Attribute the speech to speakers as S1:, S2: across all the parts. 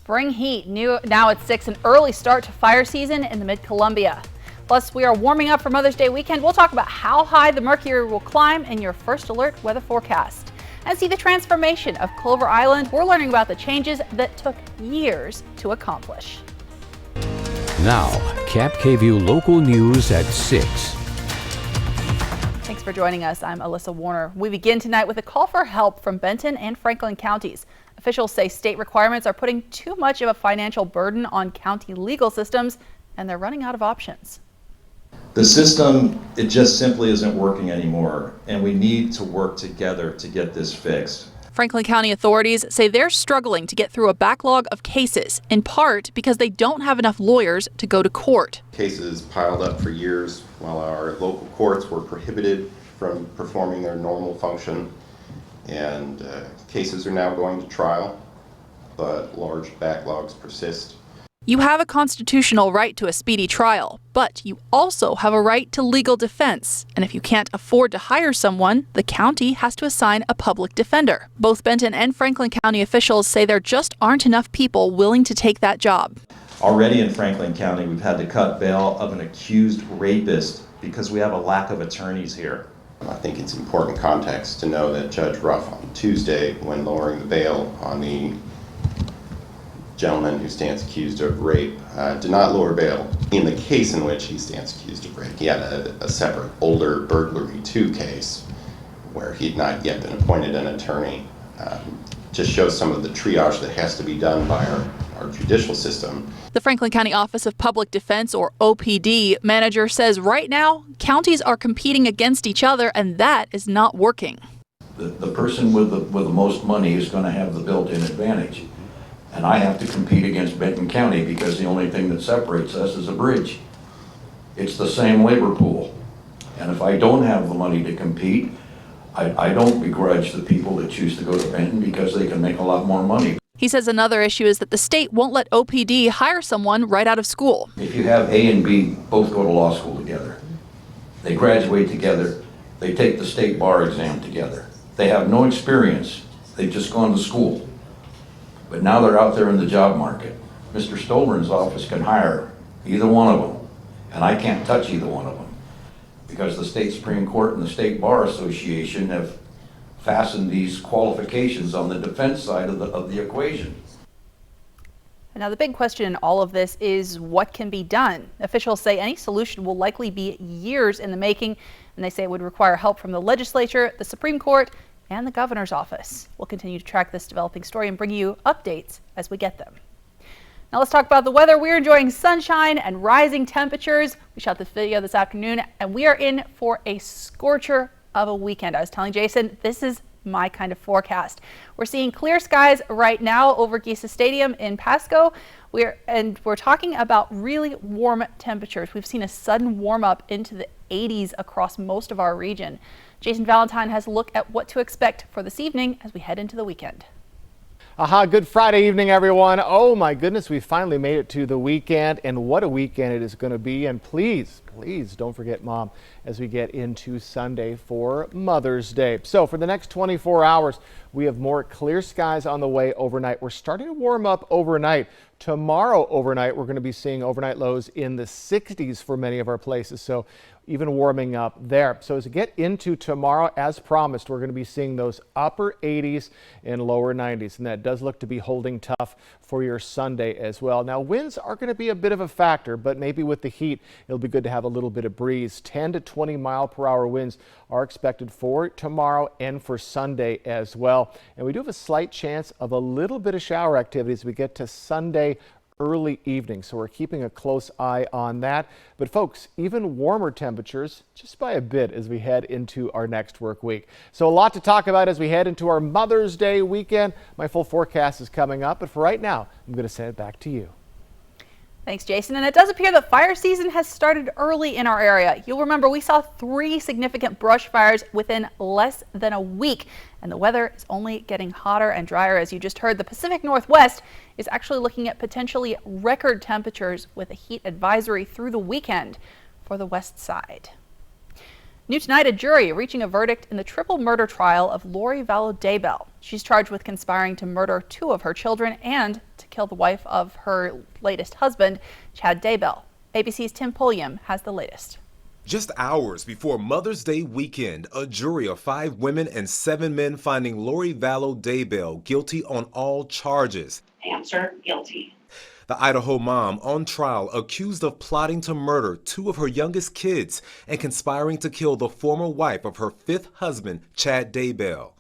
S1: spring heat. Now at 6, an early start to fire season in the Mid-Columbia. Plus, we are warming up for Mother's Day weekend. We'll talk about how high the mercury will climb in your first alert weather forecast. And see the transformation of Clover Island. We're learning about the changes that took years to accomplish.
S2: Now, KAPP KVEW local news at 6.
S1: Thanks for joining us. I'm Alyssa Warner. We begin tonight with a call for help from Benton and Franklin counties. Officials say state requirements are putting too much of a financial burden on county legal systems, and they're running out of options.
S3: The system, it just simply isn't working anymore, and we need to work together to get this fixed.
S1: Franklin County authorities say they're struggling to get through a backlog of cases, in part because they don't have enough lawyers to go to court.
S4: Cases piled up for years while our local courts were prohibited from performing their normal function, and cases are now going to trial, but large backlogs persist.
S1: You have a constitutional right to a speedy trial, but you also have a right to legal defense. And if you can't afford to hire someone, the county has to assign a public defender. Both Benton and Franklin County officials say there just aren't enough people willing to take that job.
S3: Already in Franklin County, we've had to cut bail of an accused rapist because we have a lack of attorneys here.
S4: I think it's important context to know that Judge Ruff on Tuesday, when lowering the bail on the gentleman who stands accused of rape, did not lower bail in the case in which he stands accused of rape. He had a separate older burglary 2 case where he'd not yet been appointed an attorney. Just shows some of the triage that has to be done by our judicial system.
S1: The Franklin County Office of Public Defense, or OPD, manager says right now counties are competing against each other, and that is not working.
S5: The person with the most money is going to have the built-in advantage. And I have to compete against Benton County because the only thing that separates us is a bridge. It's the same labor pool. And if I don't have the money to compete, I don't begrudge the people that choose to go to Benton because they can make a lot more money.
S1: He says another issue is that the state won't let OPD hire someone right out of school.
S5: If you have A and B both go to law school together, they graduate together, they take the state bar exam together. They have no experience, they've just gone to school. But now they're out there in the job market. Mr. Stolburn's office can hire either one of them, and I can't touch either one of them because the state Supreme Court and the State Bar Association have fastened these qualifications on the defense side of the equation.
S1: Now, the big question in all of this is what can be done. Officials say any solution will likely be years in the making, and they say it would require help from the legislature, the Supreme Court, and the governor's office. We'll continue to track this developing story and bring you updates as we get them. Now let's talk about the weather. We're enjoying sunshine and rising temperatures. We shot this video this afternoon and we are in for a scorcher of a weekend. I was telling Jason, this is my kind of forecast. We're seeing clear skies right now over Gisa Stadium in Pasco. We're talking about really warm temperatures. We've seen a sudden warm up into the 80s across most of our region. Jason Valentine has a look at what to expect for this evening as we head into the weekend.
S6: Good Friday evening, everyone. Oh my goodness, we finally made it to the weekend, and what a weekend it is going to be. And please don't forget Mom as we get into Sunday for Mother's Day. So for the next 24 hours, we have more clear skies on the way overnight. We're starting to warm up overnight. Tomorrow overnight, we're going to be seeing overnight lows in the 60s for many of our places. So even warming up there. So as we get into tomorrow, as promised, we're going to be seeing those upper 80s and lower 90s. And that does look to be holding tough for your Sunday as well. Now, winds are going to be a bit of a factor, but maybe with the heat, it'll be good to have a little bit of breeze. 10 to 20 mile per hour winds are expected for tomorrow and for Sunday as well. And we do have a slight chance of a little bit of shower activity as we get to Sunday early evening, so we're keeping a close eye on that. But folks, even warmer temperatures just by a bit as we head into our next work week. So a lot to talk about as we head into our Mother's Day weekend. My full forecast is coming up, but for right now, I'm going to send it back to you.
S1: Thanks, Jason. And it does appear that fire season has started early in our area. You'll remember we saw 3 significant brush fires within less than a week. And the weather is only getting hotter and drier. As you just heard, the Pacific Northwest is actually looking at potentially record temperatures with a heat advisory through the weekend for the west side. New tonight, a jury reaching a verdict in the triple murder trial of Lori Vallow Daybell. She's charged with conspiring to murder 2 of her children and to kill the wife of her latest husband, Chad Daybell. ABC's Tim Pulliam has the latest.
S7: Just hours before Mother's Day weekend, a jury of 5 women and 7 men finding Lori Vallow Daybell guilty on all charges.
S8: Answer: guilty.
S7: The Idaho mom on trial accused of plotting to murder 2 of her youngest kids and conspiring to kill the former wife of her 5th husband, Chad Daybell.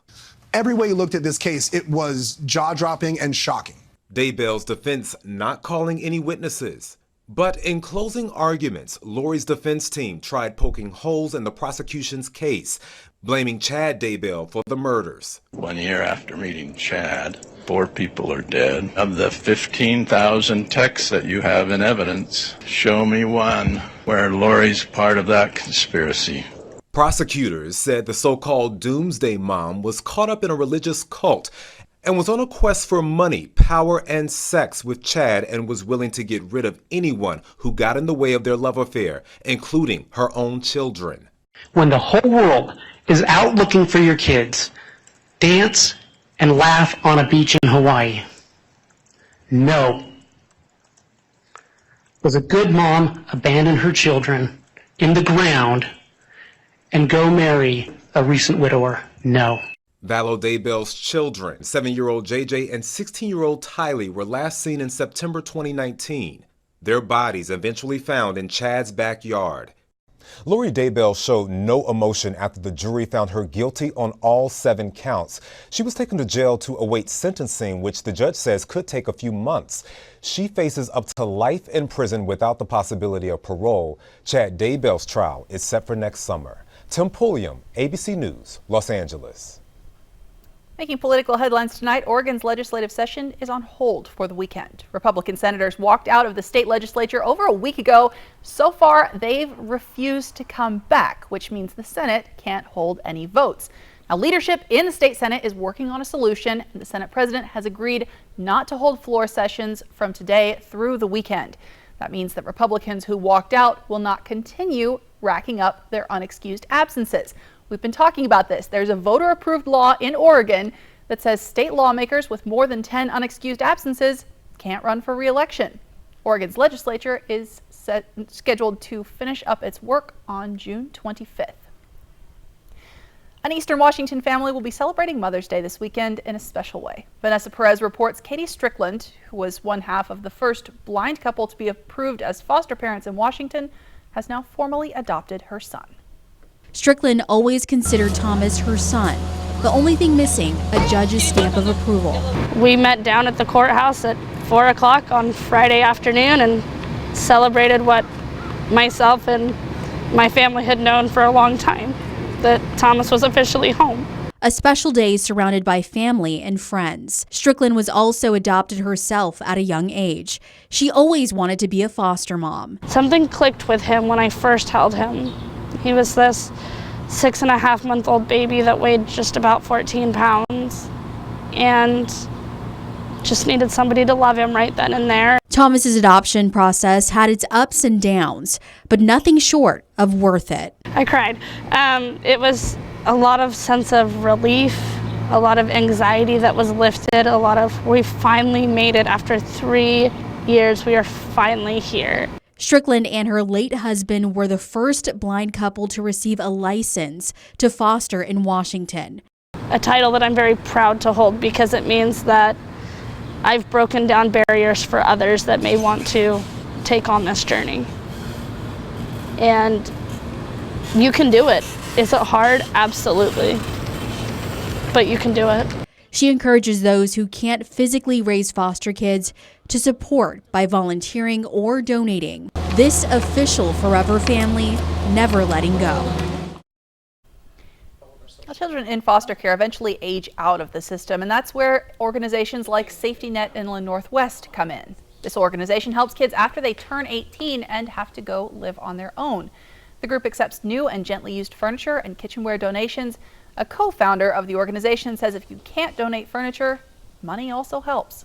S9: Every way you looked at this case, it was jaw-dropping and shocking.
S7: Daybell's defense not calling any witnesses. But in closing arguments, Lori's defense team tried poking holes in the prosecution's case, blaming Chad Daybell for the murders.
S10: 1 year after meeting Chad, 4 people are dead. Of the 15,000 texts that you have in evidence, show me one where Lori's part of that conspiracy.
S7: Prosecutors said the so-called doomsday mom was caught up in a religious cult and was on a quest for money, power, and sex with Chad, and was willing to get rid of anyone who got in the way of their love affair, including her own children.
S11: When the whole world is out looking for your kids, dance and laugh on a beach in Hawaii. No. Was a good mom abandon her children in the ground and go marry a recent widower? No.
S7: Vallow Daybell's children, 7-year-old JJ and 16-year-old Tylee, were last seen in September 2019. Their bodies eventually found in Chad's backyard. Lori Daybell showed no emotion after the jury found her guilty on all 7 counts. She was taken to jail to await sentencing, which the judge says could take a few months. She faces up to life in prison without the possibility of parole. Chad Daybell's trial is set for next summer. Tim Pulliam, ABC News, Los Angeles.
S1: Making political headlines tonight, Oregon's legislative session is on hold for the weekend. Republican senators walked out of the state legislature over a week ago. So far, they've refused to come back, which means the Senate can't hold any votes. Now, leadership in the state Senate is working on a solution, and the Senate president has agreed not to hold floor sessions from today through the weekend. That means that Republicans who walked out will not continue racking up their unexcused absences. We've been talking about this. There's a voter-approved law in Oregon that says state lawmakers with more than 10 unexcused absences can't run for re-election. Oregon's legislature is scheduled to finish up its work on June 25th. An Eastern Washington family will be celebrating Mother's Day this weekend in a special way. Vanessa Perez reports Katie Strickland, who was one half of the first blind couple to be approved as foster parents in Washington, has now formally adopted her son.
S12: Strickland always considered Thomas her son. The only thing missing, a judge's stamp of approval.
S8: We met down at the courthouse at 4 o'clock on Friday afternoon and celebrated what myself and my family had known for a long time, that Thomas was officially home.
S12: A special day surrounded by family and friends. Strickland was also adopted herself at a young age. She always wanted to be a foster mom.
S8: Something clicked with him when I first held him. He was this 6.5-month-old baby that weighed just about 14 pounds and just needed somebody to love him right then and there.
S12: Thomas's adoption process had its ups and downs, but nothing short of worth it.
S8: I cried. It was a lot of sense of relief, a lot of anxiety that was lifted, we finally made it after 3 years. We are finally here.
S12: Strickland and her late husband were the first blind couple to receive a license to foster in Washington.
S8: A title that I'm very proud to hold because it means that I've broken down barriers for others that may want to take on this journey. And you can do it. Is it hard? Absolutely. But you can do it.
S12: She encourages those who can't physically raise foster kids to support by volunteering or donating. This official forever family never letting go.
S1: Now, children in foster care eventually age out of the system, and that's where organizations like Safety Net Inland Northwest come in. This organization helps kids after they turn 18 and have to go live on their own. The group accepts new and gently used furniture and kitchenware donations. A co-founder of the organization says if you can't donate furniture, money also helps.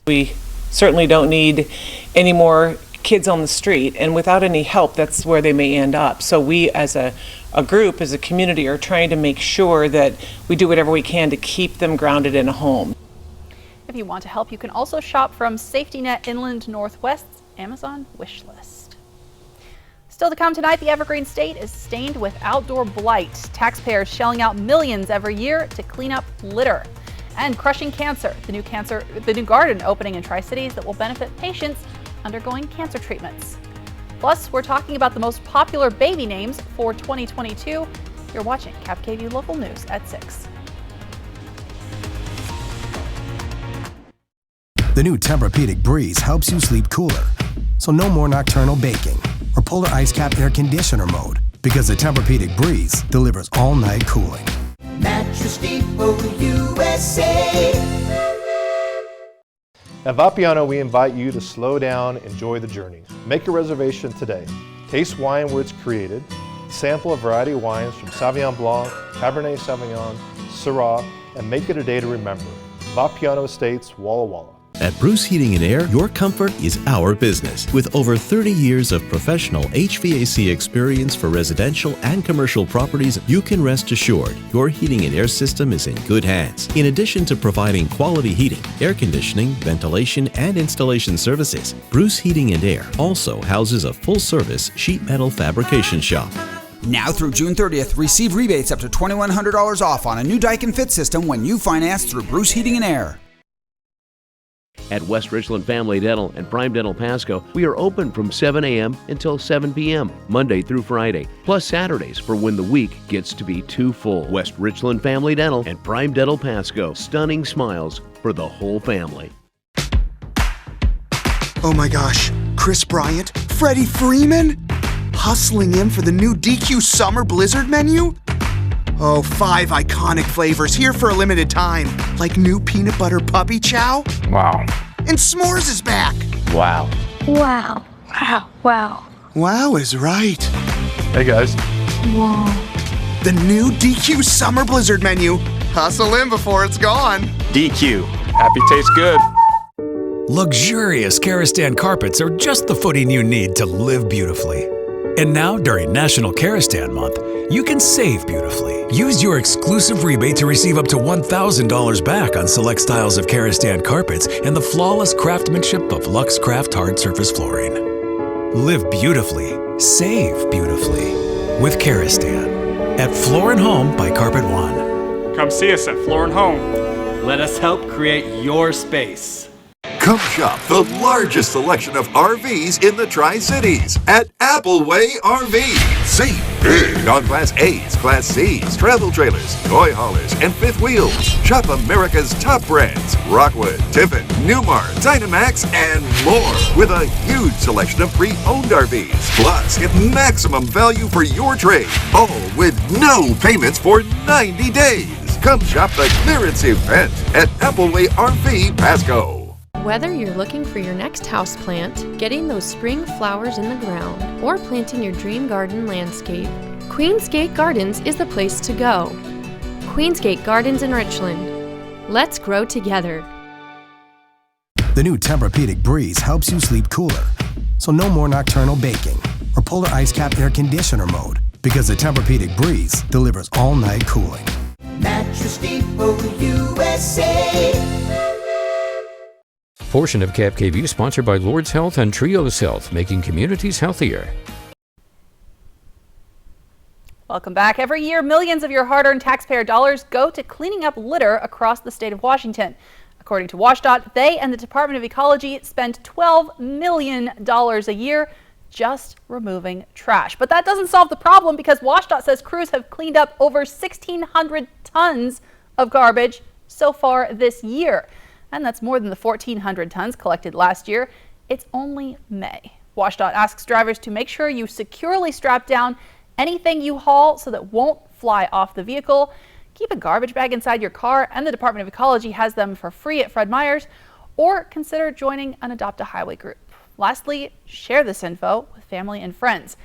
S13: We certainly don't need any more kids on the street, and without any help, that's where they may end up. So we as a a group, as a community, are trying to make sure that we do whatever we can to keep them grounded in a home.
S1: If you want to help, you can also shop from Safety Net Inland Northwest's Amazon wish list. Still to come tonight, the Evergreen State is stained with outdoor blight. Taxpayers shelling out millions every year to clean up litter. And crushing cancer, the new garden opening in Tri-Cities that will benefit patients undergoing cancer treatments. Plus, we're talking about the most popular baby names for 2022. You're watching KAPP Local News at 6.
S14: The new Tempur-Pedic Breeze helps you sleep cooler. So no more nocturnal baking or polar ice cap air conditioner mode, because the Tempur-Pedic Breeze delivers all-night cooling.
S15: Mattress Depot USA.
S16: At Vapiano, we invite you to slow down, enjoy the journey. Make a reservation today. Taste wine where it's created. Sample a variety of wines from Sauvignon Blanc, Cabernet Sauvignon, Syrah, and make it a day to remember. Vapiano Estates, Walla Walla.
S17: At Bruce Heating & Air, your comfort is our business. With over 30 years of professional HVAC experience for residential and commercial properties, you can rest assured your heating and air system is in good hands. In addition to providing quality heating, air conditioning, ventilation, and installation services, Bruce Heating & Air also houses a full-service sheet metal fabrication shop.
S18: Now through June 30th, receive rebates up to $2,100 off on a new Daikin Fit system when you finance through Bruce Heating & Air.
S19: At West Richland Family Dental and Prime Dental Pasco, we are open from 7 a.m. until 7 p.m., Monday through Friday, plus Saturdays for when the week gets to be too full. West Richland Family Dental and Prime Dental Pasco, stunning smiles for the whole family.
S9: Oh my gosh, Chris Bryant, Freddie Freeman, hustling in for the new DQ Summer Blizzard menu? Oh, 5 iconic flavors here for a limited time, like new peanut butter puppy chow.
S20: Wow.
S9: And s'mores is back.
S20: Wow.
S21: Wow. Wow. Wow.
S9: Wow is right.
S20: Hey guys.
S21: Wow.
S9: The new DQ Summer Blizzard menu. Hustle in before it's gone.
S20: DQ. Happy tastes good.
S22: Luxurious Karastan carpets are just the footing you need to live beautifully. And now, during National Karastan Month, you can save beautifully. Use your exclusive rebate to receive up to $1,000 back on select styles of Karastan carpets and the flawless craftsmanship of Lux Craft hard surface flooring. Live beautifully, save beautifully with Karastan at Floor & Home by Carpet One.
S23: Come see us at Floor & Home. Let us help create your space.
S24: Come shop the largest selection of RVs in the Tri-Cities at Appleway RV. Save big on Class A's, Class C's, travel trailers, toy haulers, and fifth wheels. Shop America's top brands, Rockwood, Tiffin, Newmar, Dynamax, and more, with a huge selection of pre-owned RVs. Plus, get maximum value for your trade, all with no payments for 90 days. Come shop the clearance event at Appleway RV Pasco.
S25: Whether you're looking for your next houseplant, getting those spring flowers in the ground, or planting your dream garden landscape, Queensgate Gardens is the place to go. Queensgate Gardens in Richland. Let's grow together.
S14: The new Tempur-Pedic Breeze helps you sleep cooler. So no more nocturnal baking or polar ice cap air conditioner mode, because the Tempur-Pedic Breeze delivers all-night cooling.
S15: Mattress Depot USA.
S2: Portion of KAPP sponsored by Lord's Health and Trios Health, making communities healthier.
S1: Welcome back. Every year, millions of your hard-earned taxpayer dollars go to cleaning up litter across the state of Washington. According to WashDOT, they and the Department of Ecology spend $12 million a year just removing trash. But that doesn't solve the problem, because WashDOT says crews have cleaned up over 1,600 tons of garbage so far this year. And that's more than the 1,400 tons collected last year. It's only May. WashDOT asks drivers to make sure you securely strap down anything you haul so that it won't fly off the vehicle. Keep a garbage bag inside your car, and the Department of Ecology has them for free at Fred Meyer's, or consider joining an Adopt a Highway group. Lastly, share this info with family and friends.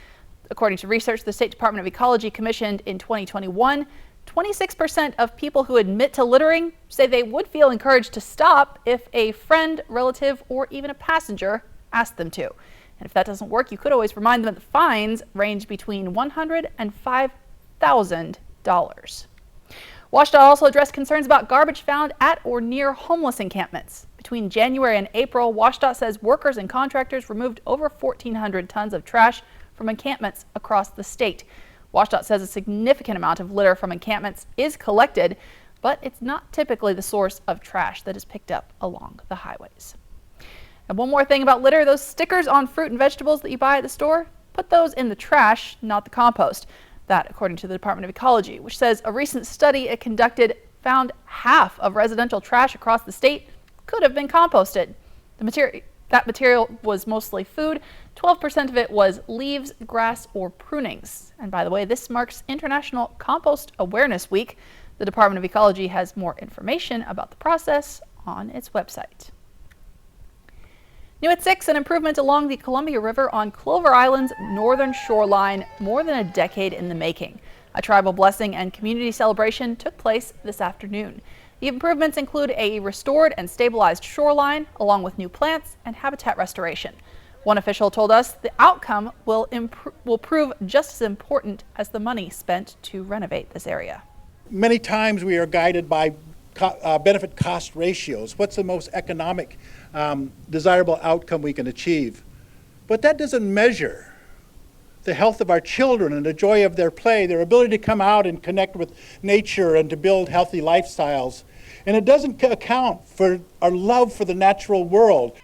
S1: According to research the State Department of Ecology commissioned in 2021, 26% of people who admit to littering say they would feel encouraged to stop if a friend, relative, or even a passenger asked them to. And if that doesn't work, you could always remind them that the fines range between $100 and $1,000. WSDOT also addressed concerns about garbage found at or near homeless encampments. Between January and April, WSDOT says workers and contractors removed over 1,400 tons of trash from encampments across the state. WSDOT says a significant amount of litter from encampments is collected, but it's not typically the source of trash that is picked up along the highways. And one more thing about litter, those stickers on fruit and vegetables that you buy at the store, put those in the trash, not the compost. That, according to the Department of Ecology, which says a recent study it conducted found half of residential trash across the state could have been composted. That material was mostly food. 12% of it was leaves, grass, or prunings. And by the way, this marks International Compost Awareness Week. The Department of Ecology has more information about the process on its website. New at 6, an improvement along the Columbia River on Clover Island's northern shoreline, more than a decade in the making. A tribal blessing and community celebration took place this afternoon. The improvements include a restored and stabilized shoreline, along with new plants and habitat restoration. One official told us the outcome will prove just as important as the money spent to renovate this area.
S3: Many times we are guided by benefit cost ratios. What's the most economic desirable outcome we can achieve? But that doesn't measure the health of our children and the joy of their play, their ability to come out and connect with nature and to build healthy lifestyles. And it doesn't account for our love for the natural world.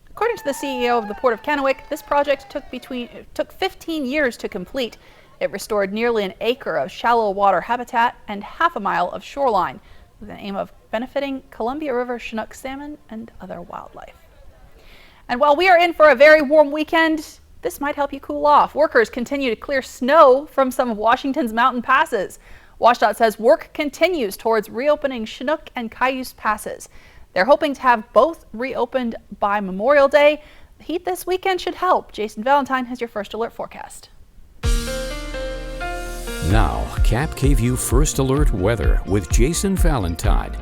S1: According to the CEO of the Port of Kennewick, this project took 15 years to complete. It restored nearly an acre of shallow water habitat and half a mile of shoreline, with the aim of benefiting Columbia River Chinook salmon and other wildlife. And while we are in for a very warm weekend, this might help you cool off. Workers continue to clear snow from some of Washington's mountain passes. WSDOT says work continues towards reopening Chinook and Cayuse passes. They're hoping to have both reopened by Memorial Day. The heat this weekend should help. Jason Valentine has your first alert forecast.
S2: Now, KAPP First Alert Weather with Jason Valentine.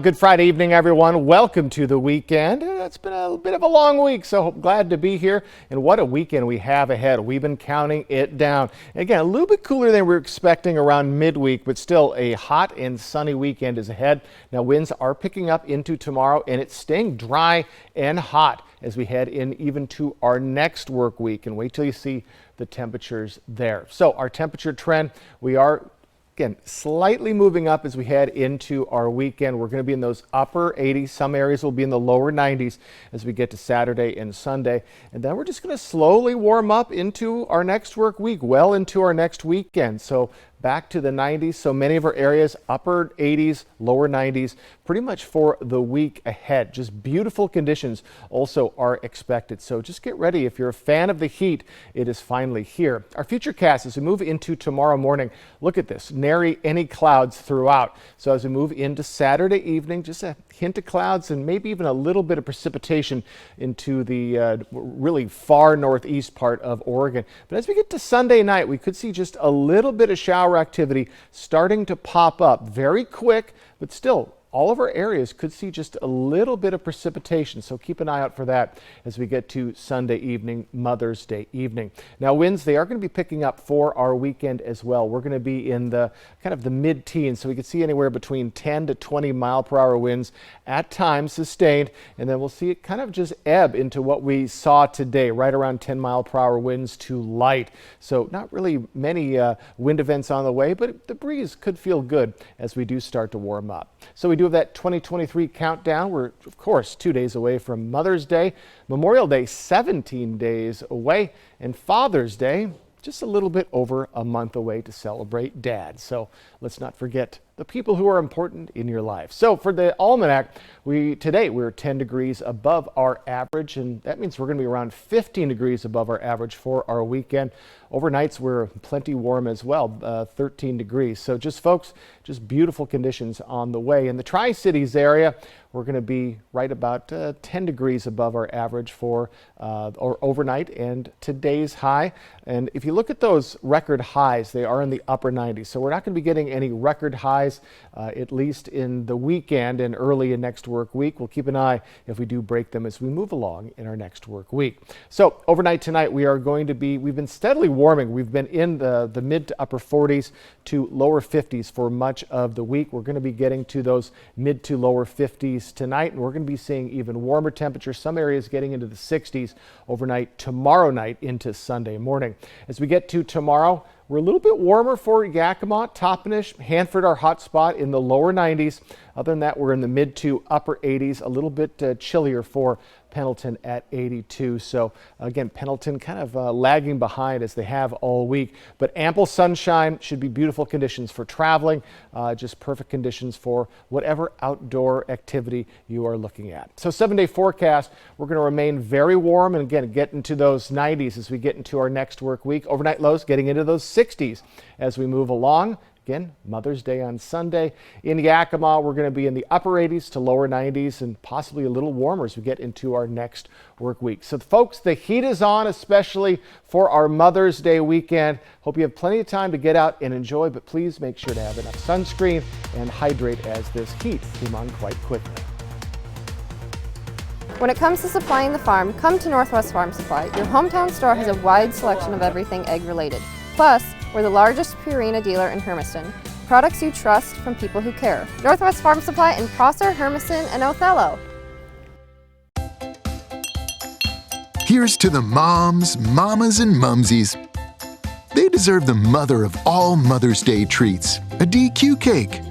S4: Good Friday evening, everyone. Welcome to the weekend. It's been a bit of a long week, so glad to be here. And what a weekend we have ahead. We've been counting it down. Again, a little bit cooler than we were expecting around midweek, but still a hot and sunny weekend is ahead. Now, winds are picking up into tomorrow, and it's staying dry and hot as we head in even to our next work week. And wait till you see the temperatures there. So our temperature trend, we are again, slightly moving up as we head into our weekend. We're going to be in those upper 80s. Some areas will be in the lower 90s as we get to Saturday and Sunday. And then we're just going to slowly warm up into our next work week, well into our next weekend. So back to the 90s. So many of our areas, upper 80s, lower 90s, pretty much for the week ahead. Just beautiful conditions also are expected. So just get ready. If you're a fan of the heat, it is finally here. Our futurecast as we move into tomorrow morning, look at this, nary any clouds throughout. So as we move into Saturday evening, just a hint of clouds and maybe even a little bit of precipitation into the really far northeast part of Oregon. But as we get to Sunday night, we could see just a little bit of shower activity starting to pop up very quick, but still all of our areas could see just a little bit of precipitation. So keep an eye out for that as we get to Sunday evening, Mother's Day evening. Now winds, they are going to be picking up for our weekend as well. We're going to be in the kind of the mid-teens, so we could see anywhere between 10 to 20 mile per hour winds at times sustained, and then we'll see it kind of just ebb into what we saw today, right around 10 mile per hour winds to light. So not really many wind events on the way, but the breeze could feel good as we do start to warm up. So we do have that 2023 countdown. We're, of course, 2 days away from Mother's Day, Memorial Day 17 days away, and Father's Day just a little bit over a month away to celebrate Dad. So let's not forget the people who are important in your life. So for the almanac, today we're 10 degrees above our average, and that means we're going to be around 15 degrees above our average for our weekend. Overnights we're plenty warm as well, 13 degrees. So just folks, just beautiful conditions on the way. In the Tri-Cities area, we're going to be right about 10 degrees above our average for or overnight and today's high. And if you look at those record highs, they are in the upper 90s. So we're not going to be getting any record highs skies, at least in the weekend and early in next work week. We'll keep an eye if we do break them as we move along in our next work week. So overnight tonight, we've been steadily warming. We've been in the mid to upper 40s to lower 50s for much of the week. We're going to be getting to those mid to lower 50s tonight, and we're going to be seeing even warmer temperatures, some areas getting into the 60s overnight tomorrow night into Sunday morning. As we get to tomorrow, we're a little bit warmer for Yakima, Toppenish, Hanford, our hot spot in the lower 90s. Other than that, we're in the mid to upper 80s, a little bit chillier for Pendleton at 82. So again, Pendleton kind of lagging behind as they have all week, but ample sunshine, should be beautiful conditions for traveling, just perfect conditions for whatever outdoor activity you are looking at. So 7-day forecast, we're going to remain very warm and again get into those 90s as we get into our next work week. Overnight lows getting into those 60s as we move along. Again, Mother's Day on Sunday. In Yakima, we're going to be in the upper 80s to lower 90s and possibly a little warmer as we get into our next work week. So folks, the heat is on, especially for our Mother's Day weekend. Hope you have plenty of time to get out and enjoy, but please make sure to have enough sunscreen and hydrate as this heat came on quite quickly.
S5: When it comes to supplying the farm, come to Northwest Farm Supply. Your hometown store has a wide selection of everything egg related. Plus, we're the largest Purina dealer in Hermiston. Products you trust from people who care. Northwest Farm Supply in Prosser, Hermiston, and Othello.
S6: Here's to the moms, mamas, and mumsies. They deserve the mother of all Mother's Day treats, a DQ cake.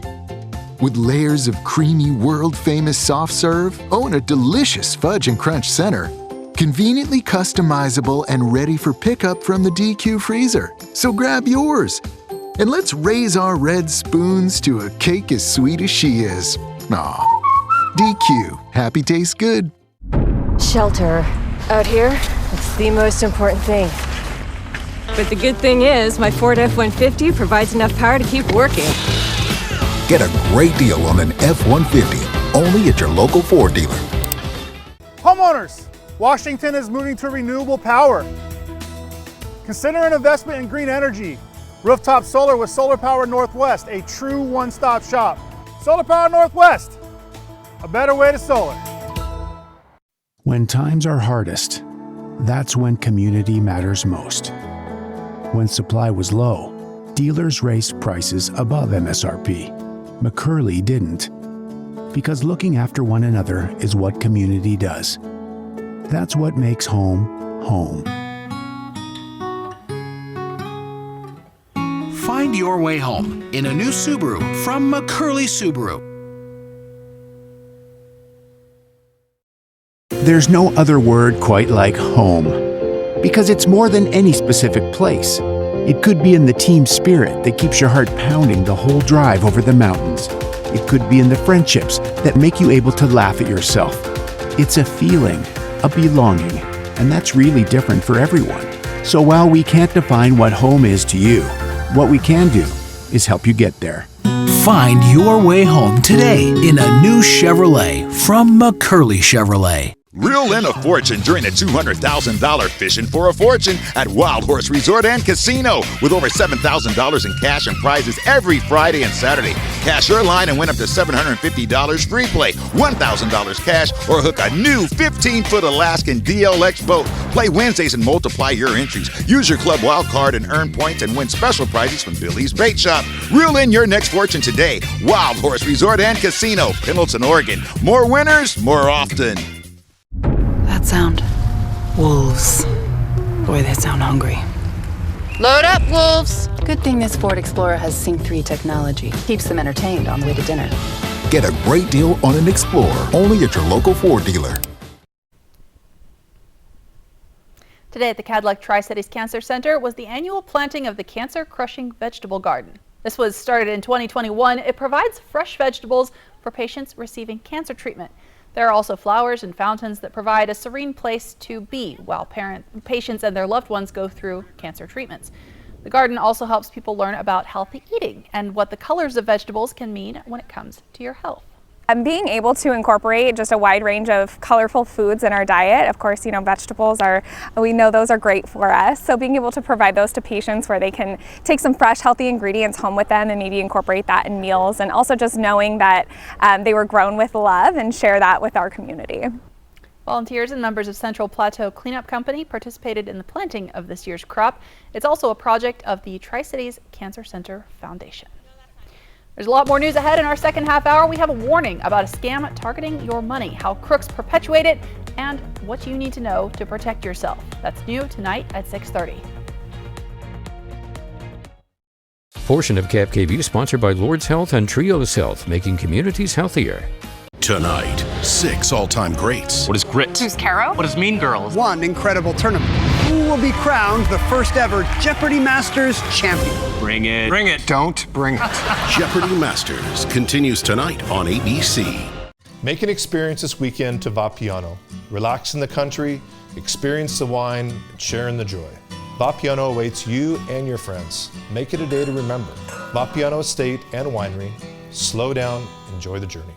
S6: With layers of creamy, world-famous soft serve, and a delicious fudge and crunch center. Conveniently customizable and ready for pickup from the DQ freezer. So grab yours. And let's raise our red spoons to a cake as sweet as she is. Aw. DQ. Happy tastes good.
S7: Shelter. Out here, it's the most important thing. But the good thing is, my Ford F-150 provides enough power to keep working.
S10: Get a great deal on an F-150, only at your local Ford dealer.
S11: Homeowners, Washington is moving to renewable power. Consider an investment in green energy. Rooftop solar with Solar Power Northwest, a true one-stop shop. Solar Power Northwest, a better way to solar.
S26: When times are hardest, that's when community matters most. When supply was low, dealers raised prices above MSRP. McCurley didn't, because looking after one another is what community does. That's what makes home, home.
S27: Find your way home in a new Subaru from McCurley Subaru.
S26: There's no other word quite like home, because it's more than any specific place. It could be in the team spirit that keeps your heart pounding the whole drive over the mountains. It could be in the friendships that make you able to laugh at yourself. It's a feeling, a belonging, and that's really different for everyone. So while we can't define what home is to you, what we can do is help you get there.
S22: Find your way home today in a new Chevrolet from McCurley Chevrolet.
S28: Reel in a fortune during the $200,000 Fishing for a Fortune at Wild Horse Resort and Casino with over $7,000 in cash and prizes every Friday and Saturday. Cash your line and win up to $750 free play, $1,000 cash, or hook a new 15-foot Alaskan DLX boat. Play Wednesdays and multiply your entries. Use your club wild card and earn points and win special prizes from Billy's Bait Shop. Reel in your next fortune today. Wild Horse Resort and Casino, Pendleton, Oregon. More winners, more often.
S29: That sound. Wolves. Boy, they sound hungry.
S30: Load up, wolves!
S29: Good thing this Ford Explorer has Sync 3 technology. Keeps them entertained on the way to dinner.
S10: Get a great deal on an Explorer, only at your local Ford dealer.
S1: Today at the Cadillac Tri-Cities Cancer Center was the annual planting of the Cancer Crushing Vegetable Garden. This was started in 2021. It provides fresh vegetables for patients receiving cancer treatment. There are also flowers and fountains that provide a serene place to be while patients and their loved ones go through cancer treatments. The garden also helps people learn about healthy eating and what the colors of vegetables can mean when it comes to your health.
S8: Being able to incorporate just a wide range of colorful foods in our diet, of course, vegetables we know those are great for us. So being able to provide those to patients where they can take some fresh, healthy ingredients home with them and maybe incorporate that in meals, and also just knowing that they were grown with love and share that with our community.
S1: Volunteers and members of Central Plateau Cleanup Company participated in the planting of this year's crop. It's also a project of the Tri-Cities Cancer Center Foundation. There's a lot more news ahead in our second half hour. We have a warning about a scam targeting your money, how crooks perpetuate it, and what you need to know to protect yourself. That's new tonight at 6:30.
S2: Portion of KAPP sponsored by Lord's Health and Trios Health, making communities healthier.
S10: Tonight, 6 all-time greats.
S23: What is grit?
S30: Who's Caro?
S23: What is Mean Girls?
S9: One incredible tournament. Who will be crowned the first ever Jeopardy Masters champion?
S23: Bring it. Bring it.
S9: Don't bring it.
S10: Jeopardy Masters continues tonight on ABC.
S12: Make an experience this weekend to Vapiano. Relax in the country, experience the wine, and share in the joy. Vapiano awaits you and your friends. Make it a day to remember. Vapiano Estate and Winery. Slow down, enjoy the journey.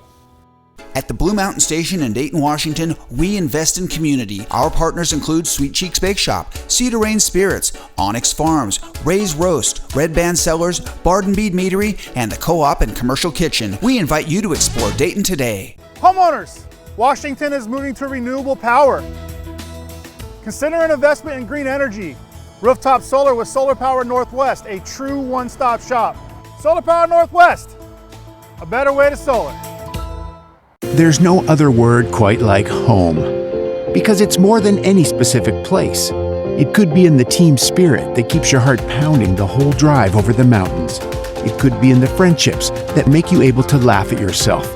S13: At the Blue Mountain Station in Dayton, Washington, we invest in community. Our partners include Sweet Cheeks Bake Shop, Cedar Rain Spirits, Onyx Farms, Ray's Roast, Red Band Cellars, Bard and Bead Meadery, and the Co-op and Commercial Kitchen. We invite you to explore Dayton today.
S11: Homeowners, Washington is moving to renewable power. Consider an investment in green energy. Rooftop solar with Solar Power Northwest, a true one-stop shop. Solar Power Northwest, a better way to solar.
S26: There's no other word quite like home, because it's more than any specific place. It could be in the team spirit that keeps your heart pounding the whole drive over the mountains. It could be in the friendships that make you able to laugh at yourself.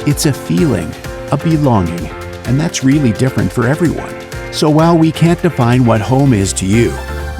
S26: It's a feeling, a belonging, and that's really different for everyone. So while we can't define what home is to you,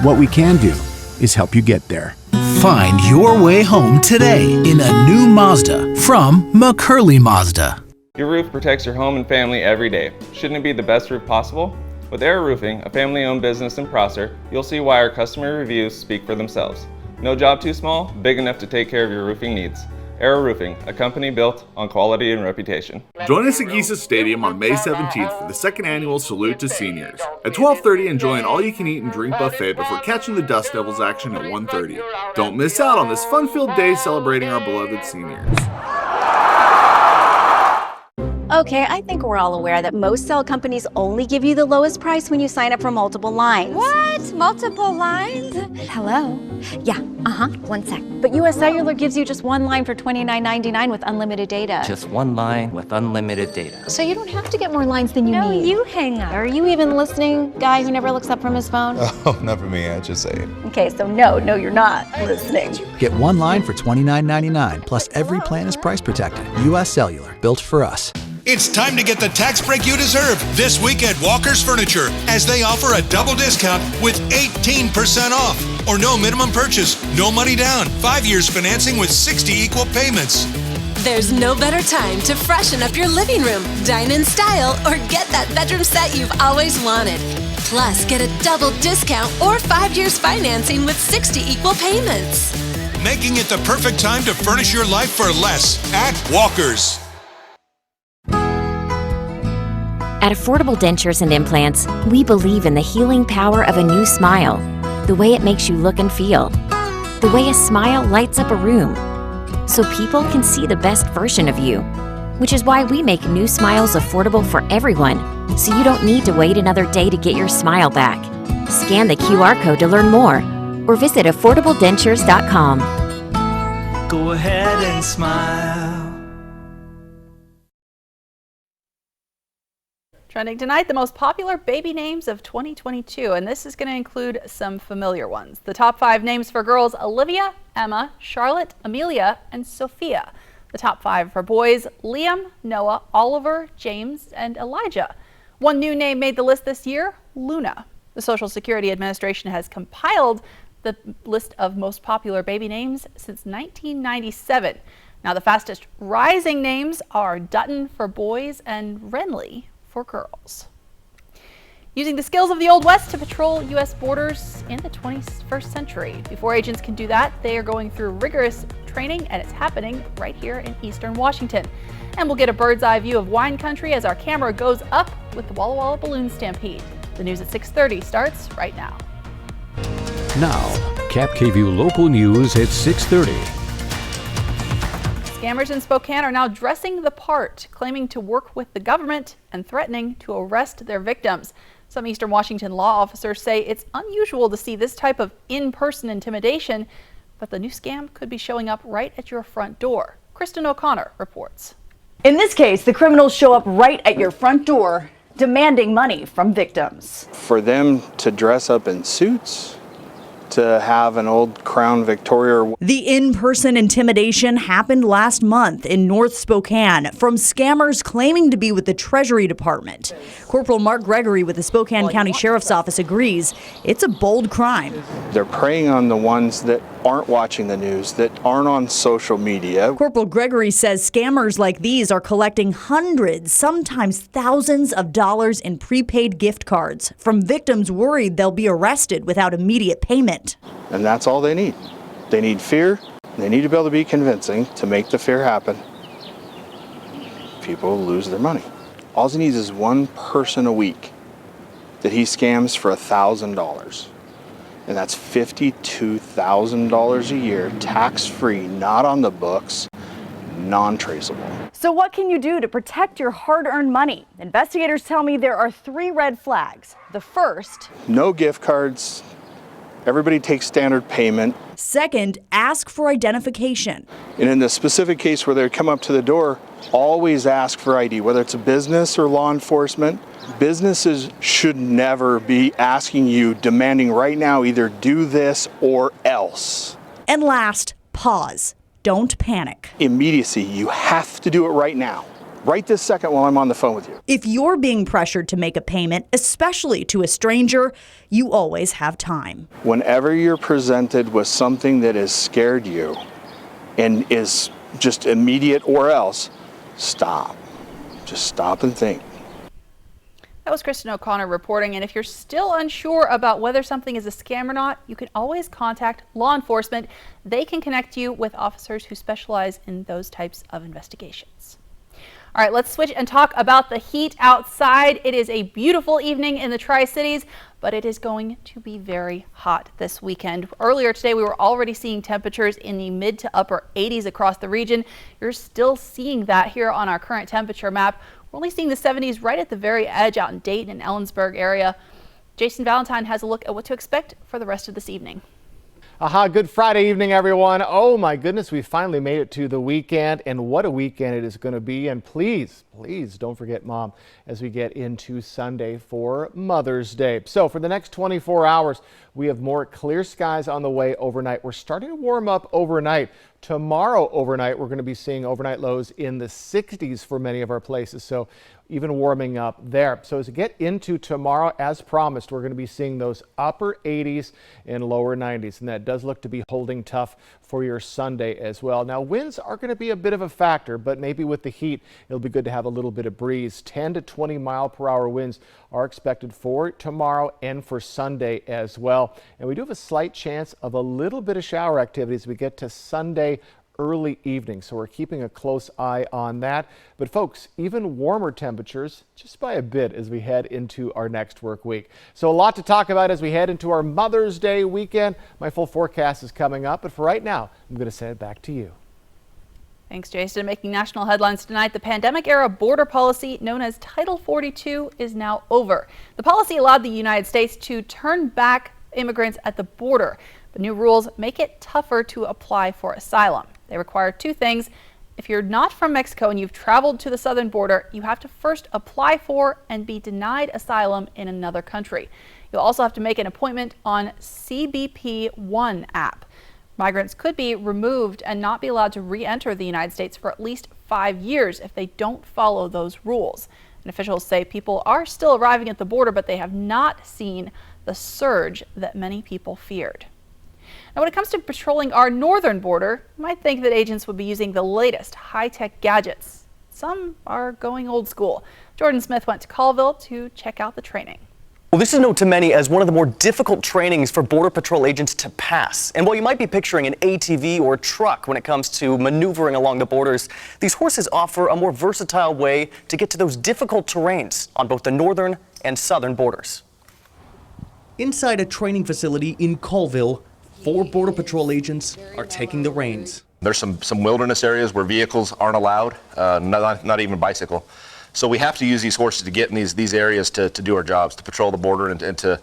S26: what we can do is help you get there.
S27: Find your way home today in a new Mazda from McCurley Mazda.
S16: Your roof protects your home and family every day. Shouldn't it be the best roof possible? With Air Roofing, a family-owned business in Prosser, you'll see why our customer reviews speak for themselves. No job too small, big enough to take care of your roofing needs. Air Roofing, a company built on quality and reputation.
S17: Join us at Giza Stadium on May 17th for the second annual Salute to Seniors. At 12:30, enjoy an all-you-can-eat and drink buffet before catching the Dust Devils action at 1:30. Don't miss out on this fun-filled day celebrating our beloved seniors.
S18: Okay, I think we're all aware that most cell companies only give you the lowest price when you sign up for multiple lines.
S19: What? Multiple lines?
S18: Hello? Yeah, one sec. But US Cellular gives you just one line for $29.99 with unlimited data.
S20: Just one line with unlimited data.
S18: So you don't have to get more lines than you need.
S19: No, you hang up.
S18: Are you even listening, guy who never looks up from his phone?
S21: Oh, not for me, I just say it.
S18: Okay, so no, you're not listening.
S31: Get one line for $29.99, plus every plan is price protected. US Cellular, built for us.
S32: It's time to get the tax break you deserve this week at Walker's Furniture, as they offer a double discount with 18% off. Or no minimum purchase, no money down, 5 years financing with 60 equal payments.
S33: There's no better time to freshen up your living room, dine in style, or get that bedroom set you've always wanted. Plus, get a double discount or 5 years financing with 60 equal payments.
S32: Making it the perfect time to furnish your life for less at Walker's.
S34: At Affordable Dentures and Implants, we believe in the healing power of a new smile, the way it makes you look and feel, the way a smile lights up a room, so people can see the best version of you, which is why we make new smiles affordable for everyone, so you don't need to wait another day to get your smile back. Scan the QR code to learn more, or visit affordabledentures.com.
S15: Go ahead and smile.
S1: Trending tonight, the most popular baby names of 2022, and this is going to include some familiar ones. The top 5 names for girls: Olivia, Emma, Charlotte, Amelia, and Sophia. The top 5 for boys: Liam, Noah, Oliver, James, and Elijah. One new name made the list this year: Luna. The Social Security Administration has compiled the list of most popular baby names since 1997. Now, the fastest rising names are Dutton for boys and Renly for girls. Using the skills of the Old West to patrol U.S. borders in the 21st century. Before agents can do that, they are going through rigorous training, and it's happening right here in Eastern Washington. And we'll get a bird's eye view of wine country as our camera goes up with the Walla Walla Balloon Stampede. The news at 6:30 starts right now.
S2: Now, KAPP KVEW local news at 6:30.
S1: Scammers in Spokane are now dressing the part, claiming to work with the government and threatening to arrest their victims. Some Eastern Washington law officers say it's unusual to see this type of in-person intimidation, but the new scam could be showing up right at your front door. Kristen O'Connor reports.
S3: In this case, the criminals show up right at your front door, demanding money from victims.
S4: For them to dress up in suits, to have an old Crown Victoria.
S3: The in-person intimidation happened last month in North Spokane from scammers claiming to be with the Treasury Department. Corporal Mark Gregory with the Spokane County Sheriff's Office agrees it's a bold crime.
S4: They're preying on the ones that aren't watching the news, that aren't on social media.
S3: Corporal Gregory says scammers like these are collecting hundreds, sometimes thousands of dollars in prepaid gift cards from victims worried they'll be arrested without immediate payment.
S4: And that's all they need. They need fear. They need to be able to be convincing to make the fear happen. People lose their money. All he needs is one person a week that he scams for $1,000. And that's $52,000 a year, tax-free, not on the books, non-traceable.
S3: So what can you do to protect your hard-earned money? Investigators tell me there are 3 red flags. The first,
S4: no gift cards. Everybody takes standard payment.
S3: Second, ask for identification.
S4: And in the specific case where they come up to the door, always ask for ID, whether it's a business or law enforcement. Businesses should never be asking you, demanding right now, either do this or else.
S3: And last, pause. Don't panic.
S4: Immediacy, you have to do it right now. Right this second while I'm on the phone with you.
S3: If you're being pressured to make a payment, especially to a stranger, you always have time.
S4: Whenever you're presented with something that has scared you and is just immediate or else, stop. Just stop and think.
S1: That was Kristen O'Connor reporting, and if you're still unsure about whether something is a scam or not, you can always contact law enforcement. They can connect you with officers who specialize in those types of investigations. All right, let's switch and talk about the heat outside. It is a beautiful evening in the Tri-Cities, but it is going to be very hot this weekend. Earlier today, we were already seeing temperatures in the mid to upper 80s across the region. You're still seeing that here on our current temperature map. We're only seeing the 70s right at the very edge out in Dayton and Ellensburg area. Jason Valentine has a look at what to expect for the rest of this evening.
S5: Good Friday evening, everyone. Oh my goodness, we finally made it to the weekend, and what a weekend it is going to be. And please don't forget Mom as we get into Sunday for Mother's Day. So for the next 24 hours, we have more clear skies on the way overnight. We're starting to warm up overnight. Tomorrow overnight, we're going to be seeing overnight lows in the 60s for many of our places. So even warming up there. So as we get into tomorrow, as promised, we're going to be seeing those upper 80s and lower 90s. And that does look to be holding tough for your Sunday as well. Now, winds are going to be a bit of a factor, but maybe with the heat, it'll be good to have a little bit of breeze. 10 to 20 mile per hour winds are expected for tomorrow and for Sunday as well. And we do have a slight chance of a little bit of shower activity as we get to Sunday early evening, so we're keeping a close eye on that. But folks, even warmer temperatures just by a bit as we head into our next work week. So a lot to talk about as we head into our Mother's Day weekend. My full forecast is coming up, but for right now, I'm going to send it back to you.
S1: Thanks, Jason. Making national headlines tonight, the pandemic-era border policy known as Title 42 is now over. The policy allowed the United States to turn back immigrants at the border, but new rules make it tougher to apply for asylum. They require 2 things. If you're not from Mexico and you've traveled to the southern border, you have to first apply for and be denied asylum in another country. You'll also have to make an appointment on CBP One app. Migrants could be removed and not be allowed to re-enter the United States for at least 5 years if they don't follow those rules. And officials say people are still arriving at the border, but they have not seen the surge that many people feared. Now, when it comes to patrolling our northern border, you might think that agents would be using the latest high-tech gadgets. Some are going old school. Jordan Smith went to Colville to check out the training.
S6: Well, this is known to many as one of the more difficult trainings for Border Patrol agents to pass. And while you might be picturing an ATV or a truck when it comes to maneuvering along the borders, these horses offer a more versatile way to get to those difficult terrains on both the northern and southern borders. Inside a training facility in Colville, 4 Border Patrol agents are taking the reins.
S7: There's some wilderness areas where vehicles aren't allowed, not even bicycle. So we have to use these horses to get in these areas to do our jobs, to patrol the border and to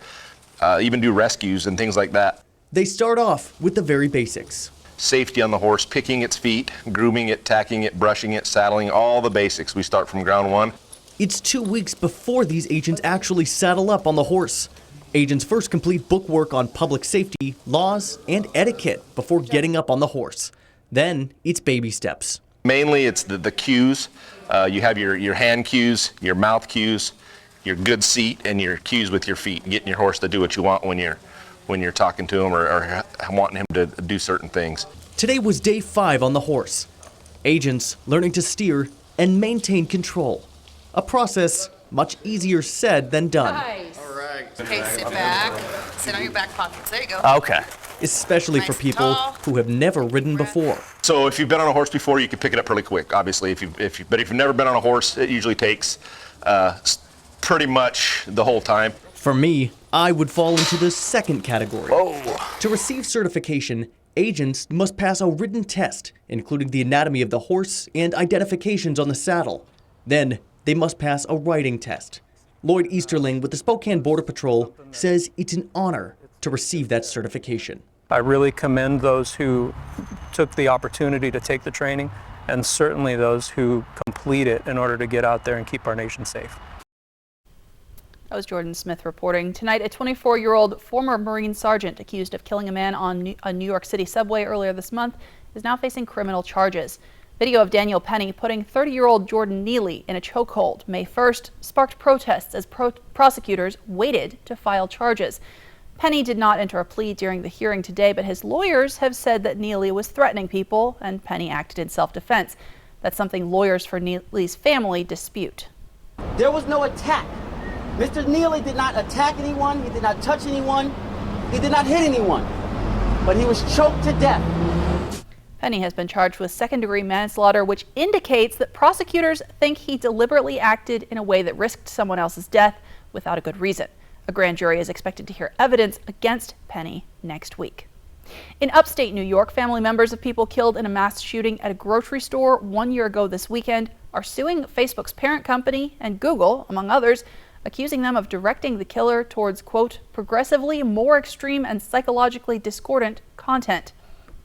S7: even do rescues and things like that.
S6: They start off with the very basics.
S7: Safety on the horse, picking its feet, grooming it, tacking it, brushing it, saddling, all the basics. We start from ground one.
S6: It's 2 weeks before these agents actually saddle up on the horse. Agents first complete book work on public safety, laws, and etiquette before getting up on the horse. Then it's baby steps.
S7: Mainly it's the cues. You have your hand cues, your mouth cues, your good seat, and your cues with your feet, getting your horse to do what you want when you're talking to him or wanting him to do certain things.
S6: Today was day 5 on the horse. Agents learning to steer and maintain control. A process much easier said than done.
S8: Nice. All right. Okay, sit back. Sit on your back pockets. There you go.
S6: Okay. Especially for people who have never ridden before.
S7: So if you've been on a horse before, you can pick it up pretty quick, obviously. But if you've never been on a horse, it usually takes pretty much the whole time.
S6: For me, I would fall into the second category.
S7: Whoa.
S6: To receive certification, agents must pass a written test, including the anatomy of the horse and identifications on the saddle. Then they must pass a writing test. Lloyd Easterling with the Spokane Border Patrol says it's an honor to receive that certification.
S9: I really commend those who took the opportunity to take the training, and certainly those who complete it in order to get out there and keep our nation safe.
S1: That was Jordan Smith reporting. Tonight, a 24-year-old former Marine sergeant accused of killing a man on a New York City subway earlier this month is now facing criminal charges. Video of Daniel Penny putting 30-year-old Jordan Neely in a chokehold May 1st sparked protests as prosecutors waited to file charges. Penny did not enter a plea during the hearing today, but his lawyers have said that Neely was threatening people and Penny acted in self-defense. That's something lawyers for Neely's family dispute.
S10: There was no attack. Mr. Neely did not attack anyone. He did not touch anyone. He did not hit anyone. But he was choked to death.
S1: Penny has been charged with second-degree manslaughter, which indicates that prosecutors think he deliberately acted in a way that risked someone else's death without a good reason. A grand jury is expected to hear evidence against Penny next week. In upstate New York, family members of people killed in a mass shooting at a grocery store 1 year ago this weekend are suing Facebook's parent company and Google, among others, accusing them of directing the killer towards, quote, progressively more extreme and psychologically discordant content.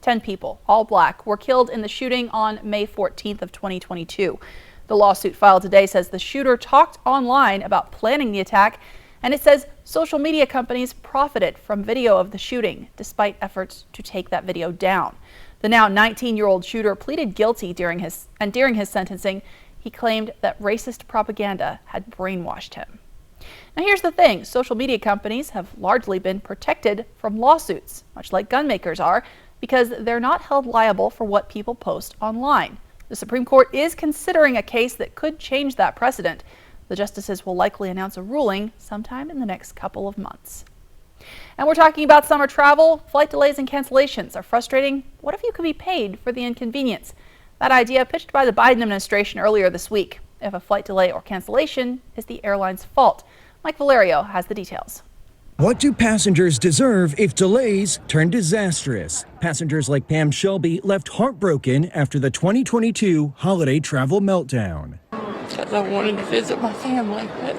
S1: 10 people, all black, were killed in the shooting on May 14th of 2022. The lawsuit filed today says the shooter talked online about planning the attack, and it says social media companies profited from video of the shooting, despite efforts to take that video down. The now 19-year-old shooter pleaded guilty during his sentencing. He claimed that racist propaganda had brainwashed him. Now here's the thing, social media companies have largely been protected from lawsuits, much like gun makers are, because they're not held liable for what people post online. The Supreme Court is considering a case that could change that precedent. The justices will likely announce a ruling sometime in the next couple of months. And we're talking about summer travel. Flight delays and cancellations are frustrating. What if you could be paid for the inconvenience? That idea pitched by the Biden administration earlier this week. If a flight delay or cancellation is the airline's fault. Mike Valerio has the details.
S12: What do passengers deserve if delays turn disastrous? Passengers like Pam Shelby left heartbroken after the 2022 holiday travel meltdown.
S14: Because I wanted to visit my family, but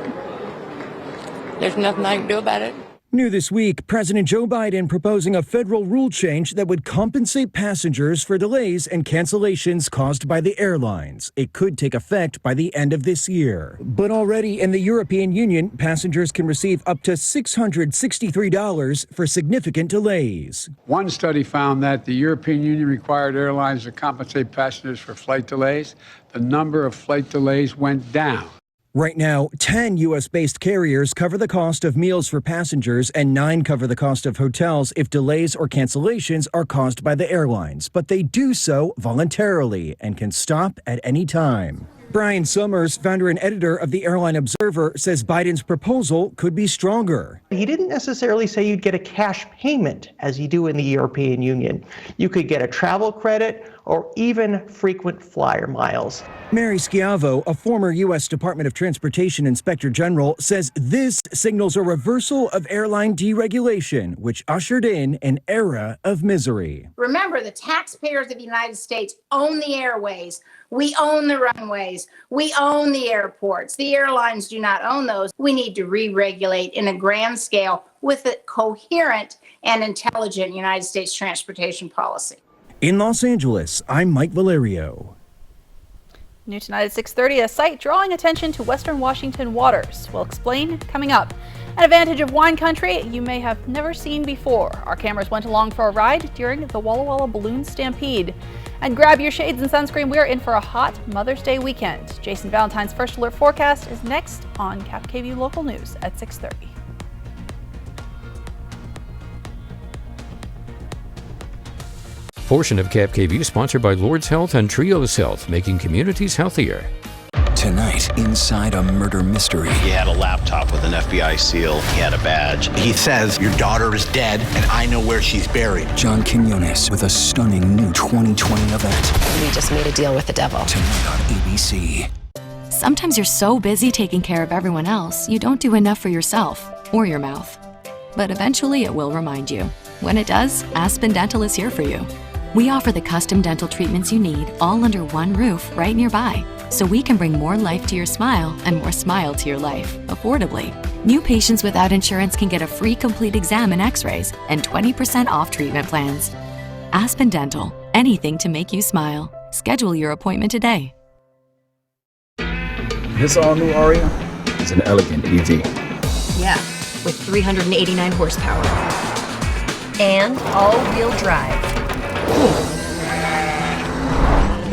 S14: there's nothing I can do about it.
S12: New this week, President Joe Biden proposing a federal rule change that would compensate passengers for delays and cancellations caused by the airlines. It could take effect by the end of this year. But already in the European Union, passengers can receive up to $663 for significant delays.
S22: One study found that the European Union required airlines to compensate passengers for flight delays. The number of flight delays went down.
S12: Right now, 10 U.S.-based carriers cover the cost of meals for passengers and 9 cover the cost of hotels if delays or cancellations are caused by the airlines. But they do so voluntarily and can stop at any time. Brian Summers, founder and editor of the Airline Observer, says Biden's proposal could be stronger.
S11: He didn't necessarily say you'd get a cash payment as you do in the European Union. You could get a travel credit or even frequent flyer miles.
S12: Mary Schiavo, a former U.S. Department of Transportation Inspector General, says this signals a reversal of airline deregulation, which ushered in an era of misery.
S13: Remember, the taxpayers of the United States own the airways. We own the runways. We own the airports. The airlines do not own those. We need to re-regulate in a grand scale with a coherent and intelligent United States transportation policy.
S12: In Los Angeles, I'm Mike Valerio.
S1: New tonight at 6:30, a site drawing attention to Western Washington waters. We'll explain coming up. An advantage of wine country you may have never seen before. Our cameras went along for a ride during the Walla Walla Balloon Stampede. And grab your shades and sunscreen. We're in for a hot Mother's Day weekend. Jason Valentine's First Alert forecast is next on KAPP KVEW Local News at 6:30.
S2: Portion of KAPP KVEW sponsored by Lord's Health and Trios Health, making communities healthier.
S16: Tonight, inside a murder mystery.
S17: He had a laptop with an FBI seal. He had a badge. He says, your daughter is dead, and I know where she's buried.
S16: John Quinones with a stunning new 2020 event.
S19: We just made a deal with the devil.
S16: Tonight on ABC.
S20: Sometimes you're so busy taking care of everyone else, you don't do enough for yourself or your mouth. But eventually it will remind you. When it does, Aspen Dental is here for you. We offer the custom dental treatments you need all under one roof right nearby, so we can bring more life to your smile and more smile to your life, affordably. New patients without insurance can get a free complete exam and x-rays and 20% off treatment plans. Aspen Dental, anything to make you smile. Schedule your appointment today.
S23: This all-new Aria is an elegant EV.
S18: Yeah, with 389 horsepower. And all-wheel drive.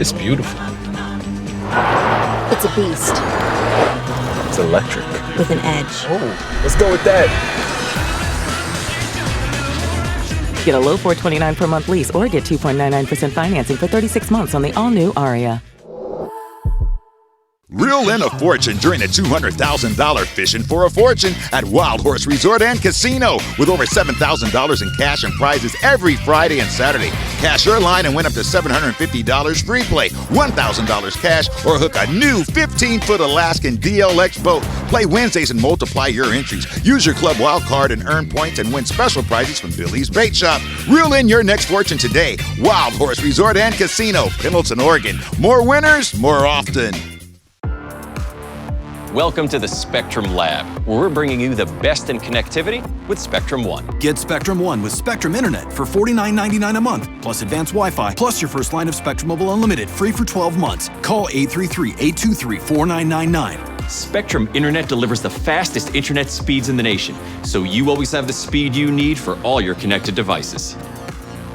S23: It's beautiful.
S18: It's a beast.
S23: It's electric.
S18: With an edge.
S23: Oh, let's go with that.
S24: Get a low $429 per month lease or get 2.99% financing for 36 months on the all-new Aria.
S25: Reel in a fortune during the $200,000 Fishing for a Fortune at Wild Horse Resort and Casino with over $7,000 in cash and prizes every Friday and Saturday. Cash your line and win up to $750 free play, $1,000 cash, or hook a new 15-foot Alaskan DLX boat. Play Wednesdays and multiply your entries. Use your club wild card and earn points and win special prizes from Billy's Bait Shop. Reel in your next fortune today. Wild Horse Resort and Casino, Pendleton, Oregon. More winners, more often.
S26: Welcome to the Spectrum Lab, where we're bringing you the best in connectivity with Spectrum One.
S27: Get Spectrum One with Spectrum Internet for $49.99 a month, plus advanced Wi-Fi, plus your first line of Spectrum Mobile Unlimited, free for 12 months. Call 833-823-4999.
S26: Spectrum Internet delivers the fastest internet speeds in the nation, so you always have the speed you need for all your connected devices.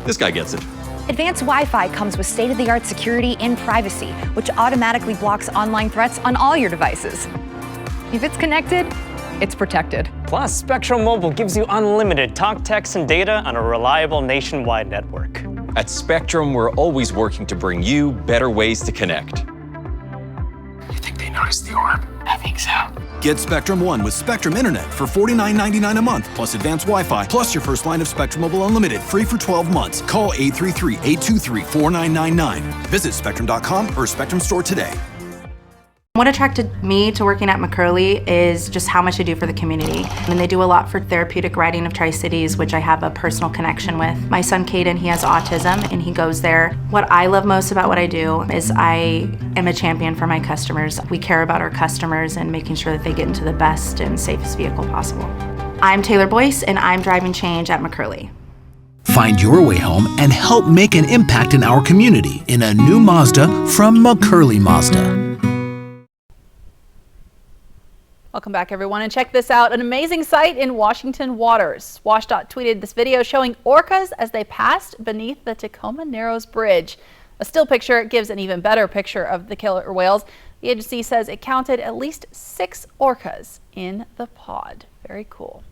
S26: This guy gets it.
S18: Advanced Wi-Fi comes with state-of-the-art security and privacy, which automatically blocks online threats on all your devices. If it's connected, it's protected.
S28: Plus, Spectrum Mobile gives you unlimited talk, text, and data on a reliable nationwide network.
S26: At Spectrum, we're always working to bring you better ways to connect.
S27: You think they noticed the orb? I think so. Get Spectrum One with Spectrum Internet for $49.99 a month, plus advanced Wi-Fi, plus your first line of Spectrum Mobile Unlimited, free for 12 months. Call 833-823-4999. Visit Spectrum.com or Spectrum Store today.
S29: What attracted me to working at McCurley is just how much they do for the community. And they do a lot for therapeutic riding of Tri-Cities, which I have a personal connection with. My son Caden, he has autism and he goes there. What I love most about what I do is I am a champion for my customers. We care about our customers and making sure that they get into the best and safest vehicle possible. I'm Taylor Boyce and I'm driving change at McCurley.
S30: Find your way home and help make an impact in our community in a new Mazda from McCurley Mazda.
S1: Welcome back, everyone, and check this out. An amazing sight in Washington waters. WashDOT tweeted this video showing orcas as they passed beneath the Tacoma Narrows Bridge. A still picture gives an even better picture of the killer whales. The agency says it counted at least 6 orcas in the pod. Very cool.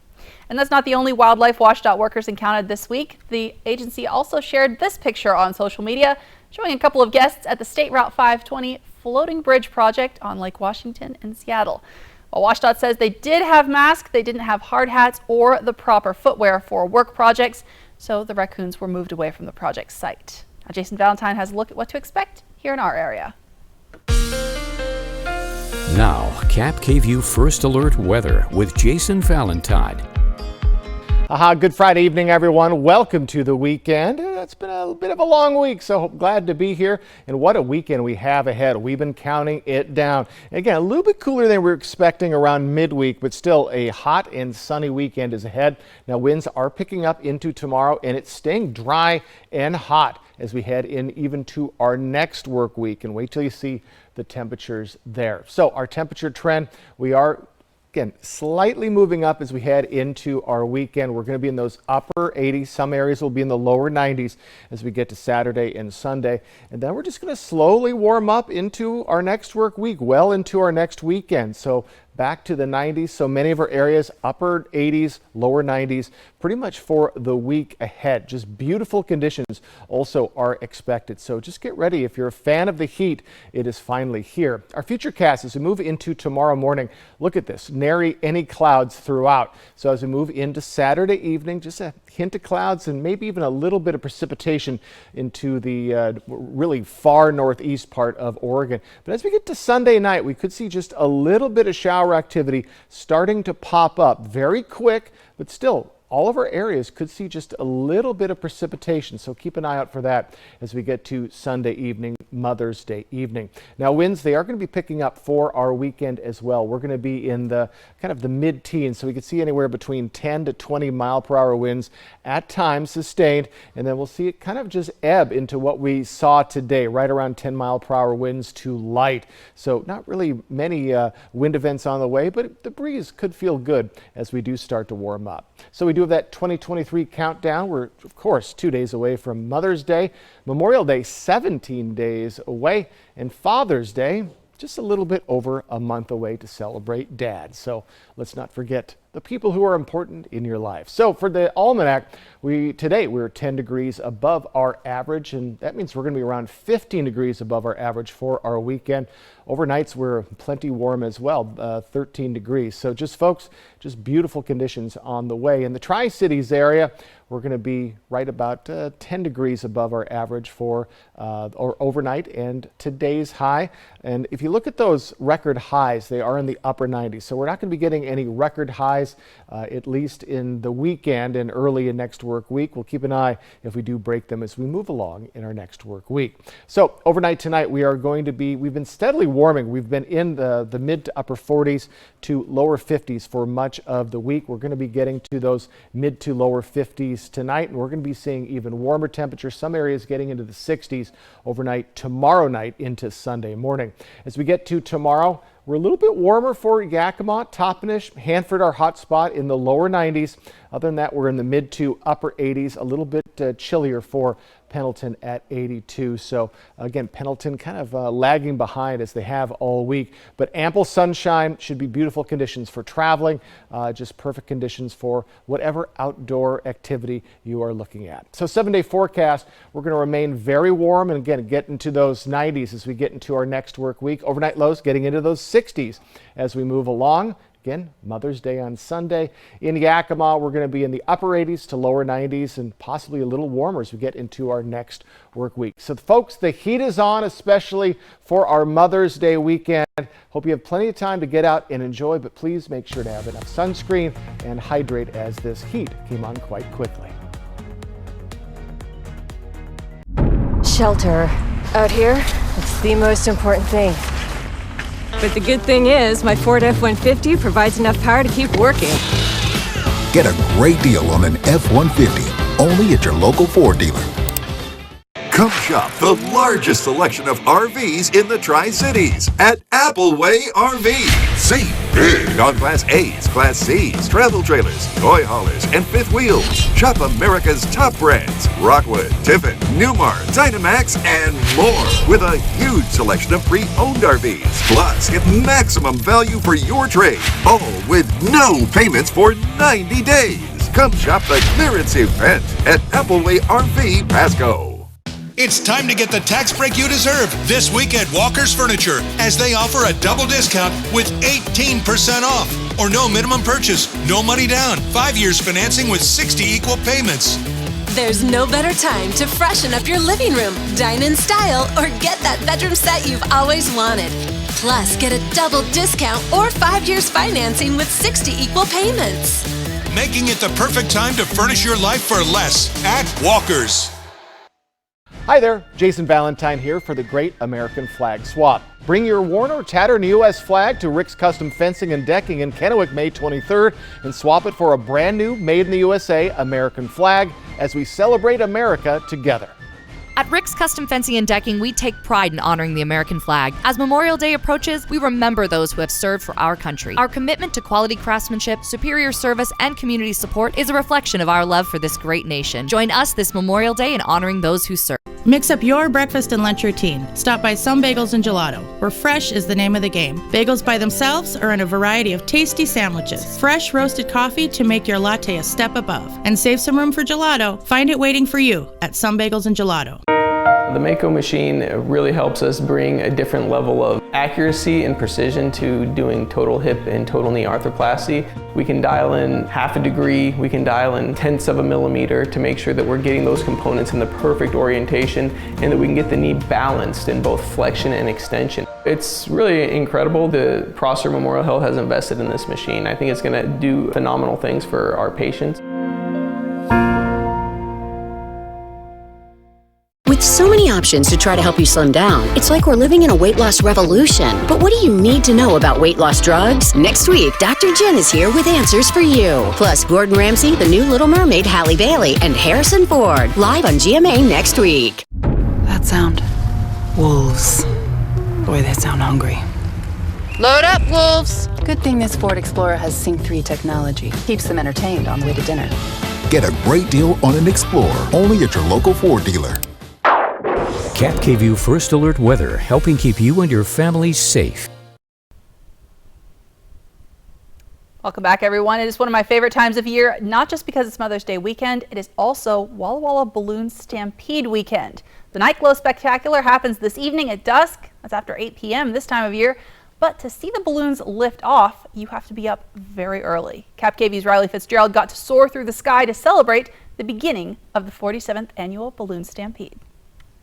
S1: And that's not the only wildlife WashDOT workers encountered this week. The agency also shared this picture on social media, showing a couple of guests at the State Route 520 floating bridge project on Lake Washington in Seattle. While WashDOT says they did have masks, they didn't have hard hats or the proper footwear for work projects, so the raccoons were moved away from the project site. Now, Jason Valentine has a look at what to expect here in our area.
S2: Now, KAPP KVEW First Alert Weather with Jason Valentine.
S3: Good Friday evening, everyone. Welcome to the weekend. It's been a bit of a long week, so glad to be here. And what a weekend we have ahead. We've been counting it down. Again, a little bit cooler than we were expecting around midweek, but still a hot and sunny weekend is ahead. Now, winds are picking up into tomorrow, and it's staying dry and hot as we head in even to our next work week. And wait till you see the temperatures there. So our temperature trend, we are again, slightly moving up as we head into our weekend. We're going to be in those upper 80s. Some areas will be in the lower 90s as we get to Saturday and Sunday. And then we're just going to slowly warm up into our next work week, well into our next weekend. So back to the 90s. So many of our areas, upper 80s, lower 90s, pretty much for the week ahead. Just beautiful conditions also are expected. So just get ready. If you're a fan of the heat, it is finally here. Our futurecast as we move into tomorrow morning, look at this, nary any clouds throughout. So as we move into Saturday evening, just a hint of clouds and maybe even a little bit of precipitation into the really far northeast part of Oregon. But as we get to Sunday night, we could see just a little bit of shower activity starting to pop up very quick, but still all of our areas could see just a little bit of precipitation. So keep an eye out for that as we get to Sunday evening, Mother's Day evening. Now winds, they are going to be picking up for our weekend as well. We're going to be in the kind of the mid-teens, so we could see anywhere between 10 to 20 mile per hour winds at times sustained, and then we'll see it kind of just ebb into what we saw today, right around 10 mile per hour winds to light. So not really many wind events on the way, but the breeze could feel good as we do start to warm up. So we do have that 2023 countdown. We're, of course, 2 days away from Mother's Day. Memorial Day, 17 days away. And Father's Day, just a little bit over a month away to celebrate Dad. So let's not forget the people who are important in your life. So for the almanac, today we're 10 degrees above our average, and that means we're going to be around 15 degrees above our average for our weekend. Overnights we're plenty warm as well, 13 degrees. So just folks, just beautiful conditions on the way. In the Tri-Cities area, we're going to be right about 10 degrees above our average for or overnight and today's high. And if you look at those record highs, they are in the upper 90s. So we're not going to be getting any record highs, at least in the weekend and early in next work week. We'll keep an eye if we do break them as we move along in our next work week. So overnight tonight, we've been steadily warming. We've been in the mid to upper 40s to lower 50s for much of the week. We're going to be getting to those mid to lower 50s tonight, and we're going to be seeing even warmer temperatures, some areas getting into the 60s overnight tomorrow night into Sunday morning. As we get to tomorrow, we're a little bit warmer for Yakima, Toppenish, Hanford, our hot spot in the lower 90s. Other than that, we're in the mid to upper 80s, a little bit chillier for Pendleton at 82. So again, Pendleton kind of lagging behind as they have all week, but ample sunshine, should be beautiful conditions for traveling, just perfect conditions for whatever outdoor activity you are looking at. So 7-day forecast, we're going to remain very warm and again, get into those 90s as we get into our next work week. Overnight lows getting into those 60s as we move along. Again, Mother's Day on Sunday. In Yakima, we're going to be in the upper 80s to lower 90s and possibly a little warmer as we get into our next work week. So folks, the heat is on, especially for our Mother's Day weekend. Hope you have plenty of time to get out and enjoy, but please make sure to have enough sunscreen and hydrate as this heat came on quite quickly.
S4: Shelter. Out here, it's the most important thing. But the good thing is, my Ford F-150 provides enough power to keep working.
S5: Get a great deal on an F-150, only at your local Ford dealer.
S6: Come shop the largest selection of RVs in the Tri-Cities at Appleway RV. Save big on Class A's, Class C's, travel trailers, toy haulers, and fifth wheels. Shop America's top brands, Rockwood, Tiffin, Newmar, Dynamax, and more. With a huge selection of pre-owned RVs. Plus, get maximum value for your trade. All with no payments for 90 days. Come shop the clearance event at Appleway RV Pasco.
S7: It's time to get the tax break you deserve this week at Walker's Furniture, as they offer a double discount with 18% off. Or no minimum purchase, no money down, 5 years financing with 60 equal payments.
S8: There's no better time to freshen up your living room, dine in style, or get that bedroom set you've always wanted. Plus, get a double discount or 5 years financing with 60 equal payments.
S7: Making it the perfect time to furnish your life for less at Walker's.
S3: Hi there, Jason Valentine here for the Great American Flag Swap. Bring your worn or tattered U.S. flag to Rick's Custom Fencing and Decking in Kennewick May 23rd and swap it for a brand new Made in the USA American flag as we celebrate America together.
S9: At Rick's Custom Fencing and Decking, we take pride in honoring the American flag. As Memorial Day approaches, we remember those who have served for our country. Our commitment to quality craftsmanship, superior service, and community support is a reflection of our love for this great nation. Join us this Memorial Day in honoring those who serve.
S10: Mix up your breakfast and lunch routine. Stop by Some Bagels and Gelato, where fresh is the name of the game. Bagels by themselves or in a variety of tasty sandwiches. Fresh roasted coffee to make your latte a step above. And save some room for gelato. Find it waiting for you at Some Bagels and Gelato.
S11: The Mako machine really helps us bring a different level of accuracy and precision to doing total hip and total knee arthroplasty. We can dial in half a degree, we can dial in tenths of a millimeter to make sure that we're getting those components in the perfect orientation and that we can get the knee balanced in both flexion and extension. It's really incredible. The Prosser Memorial Health has invested in this machine. I think it's going to do phenomenal things for our patients.
S19: With so many options to try to help you slim down, it's like we're living in a weight loss revolution. But what do you need to know about weight loss drugs? Next week, Dr. Jen is here with answers for you. Plus, Gordon Ramsay, the new Little Mermaid, Halle Bailey, and Harrison Ford, live on GMA next week.
S13: That sound. Wolves. Boy, they sound hungry.
S14: Load up, wolves!
S13: Good thing this Ford Explorer has Sync 3 technology. Keeps them entertained on the way to dinner.
S5: Get a great deal on an Explorer, only at your local Ford dealer.
S2: KAPP KVEW First Alert Weather, helping keep you and your family safe.
S1: Welcome back, everyone. It is one of my favorite times of year, not just because it's Mother's Day weekend, it is also Walla Walla Balloon Stampede weekend. The Night Glow Spectacular happens this evening at dusk. That's after 8 p.m. this time of year. But to see the balloons lift off, you have to be up very early. KAPP KVEW's Riley Fitzgerald got to soar through the sky to celebrate the beginning of the 47th Annual Balloon Stampede.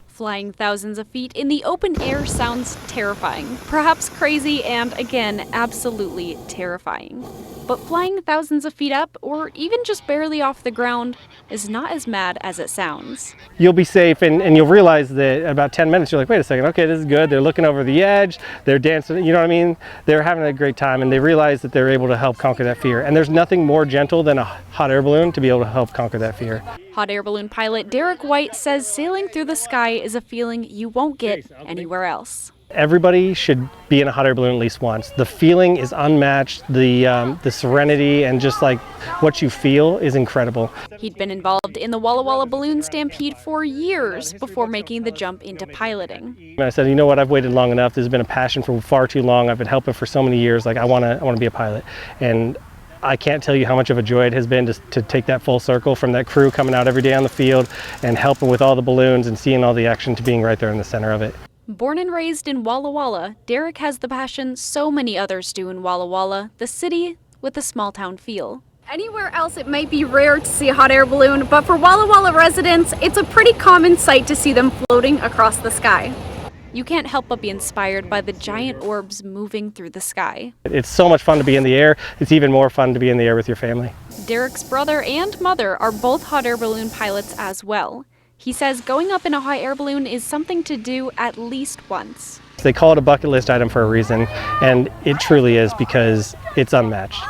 S15: Flying thousands of feet in the open air sounds terrifying, perhaps crazy, and again, absolutely terrifying. But flying thousands of feet up, or even just barely off the ground, is not as mad as it sounds.
S21: You'll be safe, and you'll realize that in about 10 minutes, you're like, wait a second, okay, this is good. They're looking over the edge, they're dancing, you know what I mean? They're having a great time, and they realize that they're able to help conquer that fear. And there's nothing more gentle than a hot air balloon to be able to help conquer that fear.
S15: Hot air balloon pilot Derek White says sailing through the sky is a feeling you won't get anywhere else.
S21: Everybody should be in a hot air balloon at least once. The feeling is unmatched. The serenity and just like what you feel is incredible.
S15: He'd been involved in the Walla Walla Balloon Stampede for years before making the jump into piloting.
S21: And I said, you know what, I've waited long enough. This has been a passion for far too long. I've been helping for so many years. Like I want to be a pilot. And I can't tell you how much of a joy it has been to take that full circle from that crew coming out every day on the field and helping with all the balloons and seeing all the action to being right there in the center of it.
S15: Born and raised in Walla Walla, Derek has the passion so many others do in Walla Walla, the city with a small town feel. Anywhere else it might be rare to see a hot air balloon, but for Walla Walla residents, it's a pretty common sight to see them floating across the sky. You can't help but be inspired by the giant orbs moving through the sky.
S21: It's so much fun to be in the air. It's even more fun to be in the air with your family.
S15: Derek's brother and mother are both hot air balloon pilots as well. He says going up in a hot air balloon is something to do at least once.
S21: They call it a bucket list item for a reason, and it truly is because it's unmatched.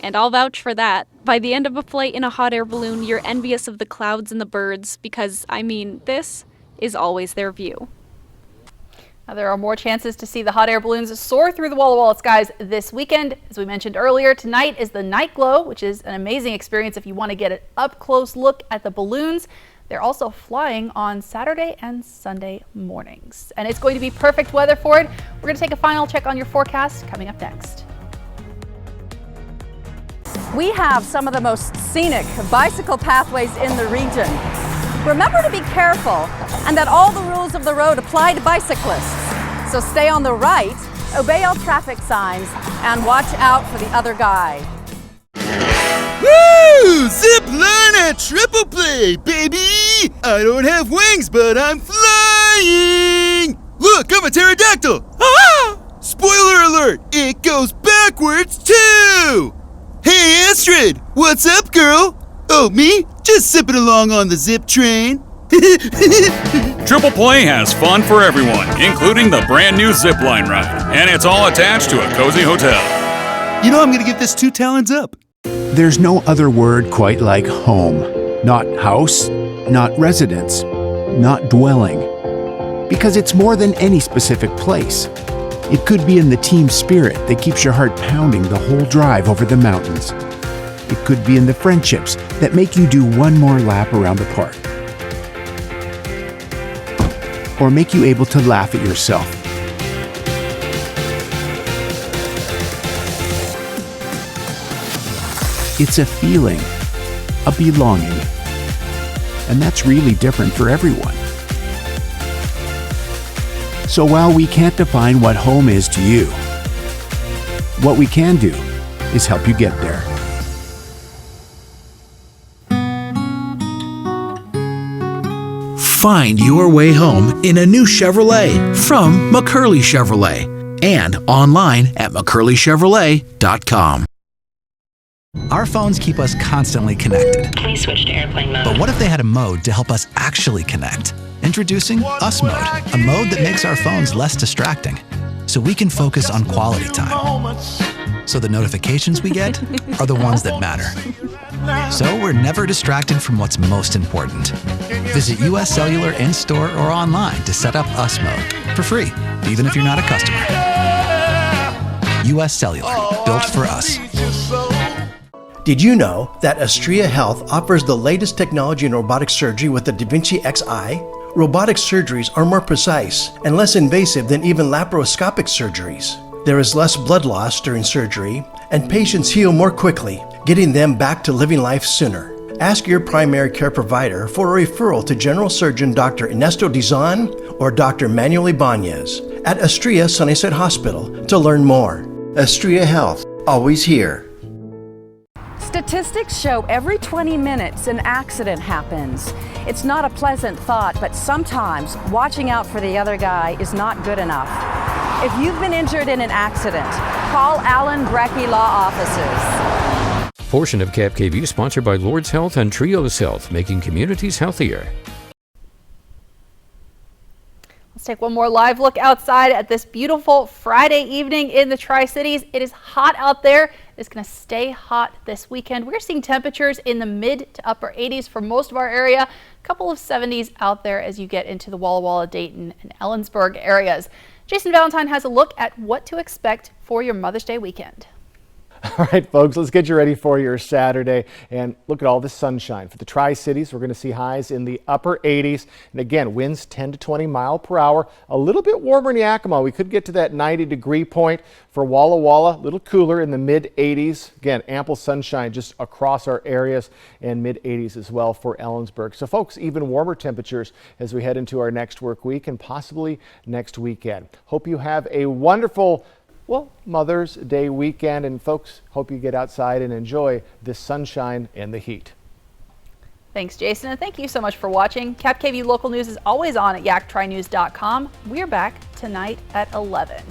S15: And I'll vouch for that. By the end of a flight in a hot air balloon, you're envious of the clouds and the birds because, I mean, this is always their view.
S1: Now, there are more chances to see the hot air balloons soar through the Walla Walla skies this weekend. As we mentioned earlier, tonight is the Night Glow, which is an amazing experience if you want to get an up-close look at the balloons. They're also flying on Saturday and Sunday mornings. And it's going to be perfect weather for it. We're going to take a final check on your forecast coming up next.
S22: We have some of the most scenic bicycle pathways in the region.
S12: Remember to be careful and that all the rules of the road apply to bicyclists. So stay on the right, obey all traffic signs, and watch out for the other guy.
S16: Woo! Zip line at triple play, baby! I don't have wings, but I'm flying! Look, I'm a pterodactyl! Ah! Spoiler alert, it goes backwards too! Hey Astrid, what's up, girl? Oh, me? Just zipping along on the zip train.
S17: Triple Play has fun for everyone, including the brand new zipline ride, and it's all attached to a cozy hotel.
S16: You know I'm gonna give this 2 talons up.
S30: There's no other word quite like home. Not house, not residence, not dwelling. Because it's more than any specific place. It could be in the team spirit that keeps your heart pounding the whole drive over the mountains. It could be in the friendships that make you do one more lap around the park. Or make you able to laugh at yourself. It's a feeling, a belonging. And that's really different for everyone. So while we can't define what home is to you, what we can do is help you get there. Find your way home in a new Chevrolet from McCurley Chevrolet and online at McCurleyChevrolet.com.
S18: Our phones keep us constantly connected.
S20: Please switch to airplane mode.
S18: But what if they had a mode to help us actually connect? Introducing Us Mode, a mode that makes our phones less distracting, so we can focus on quality time. So the notifications we get are the ones that matter. So we're never distracted from what's most important. Visit US Cellular in-store or online to set up Us Mode for free, even if you're not a customer. US Cellular, built for us.
S22: Did you know that Astria Health offers the latest technology in robotic surgery with the Da Vinci Xi? Robotic surgeries are more precise and less invasive than even laparoscopic surgeries. There is less blood loss during surgery, and patients heal more quickly, getting them back to living life sooner. Ask your primary care provider for a referral to General Surgeon Dr. Ernesto Dizon or Dr. Manuel Ibanez at Astria Sunnyside Hospital to learn more. Astria Health, always here.
S12: Statistics show every 20 minutes an accident happens. It's not a pleasant thought, but sometimes watching out for the other guy is not good enough. If you've been injured in an accident, call Allen Brecky Law Offices.
S2: Portion of KAPP sponsored by Lord's Health and Trios Health, making communities healthier.
S1: Let's take one more live look outside at this beautiful Friday evening in the Tri-Cities. It is hot out there. It's going to stay hot this weekend. We're seeing temperatures in the mid to upper 80s for most of our area. A couple of 70s out there as you get into the Walla Walla, Dayton, and Ellensburg areas. Jason Valentine has a look at what to expect for your Mother's Day weekend.
S3: All right, folks, let's get you ready for your Saturday. And look at all this sunshine. For the Tri-Cities, we're going to see highs in the upper 80s. And again, winds 10 to 20 mile per hour. A little bit warmer in Yakima. We could get to that 90-degree point. For Walla Walla, a little cooler in the mid-80s. Again, ample sunshine just across our areas, and mid-80s as well for Ellensburg. So, folks, even warmer temperatures as we head into our next work week and possibly next weekend. Hope you have a wonderful Mother's Day weekend, and folks, hope you get outside and enjoy this sunshine and the heat.
S1: Thanks, Jason, and thank you so much for watching. KAPP KVEW Local News is always on at yaktrinews.com. We're back tonight at 11.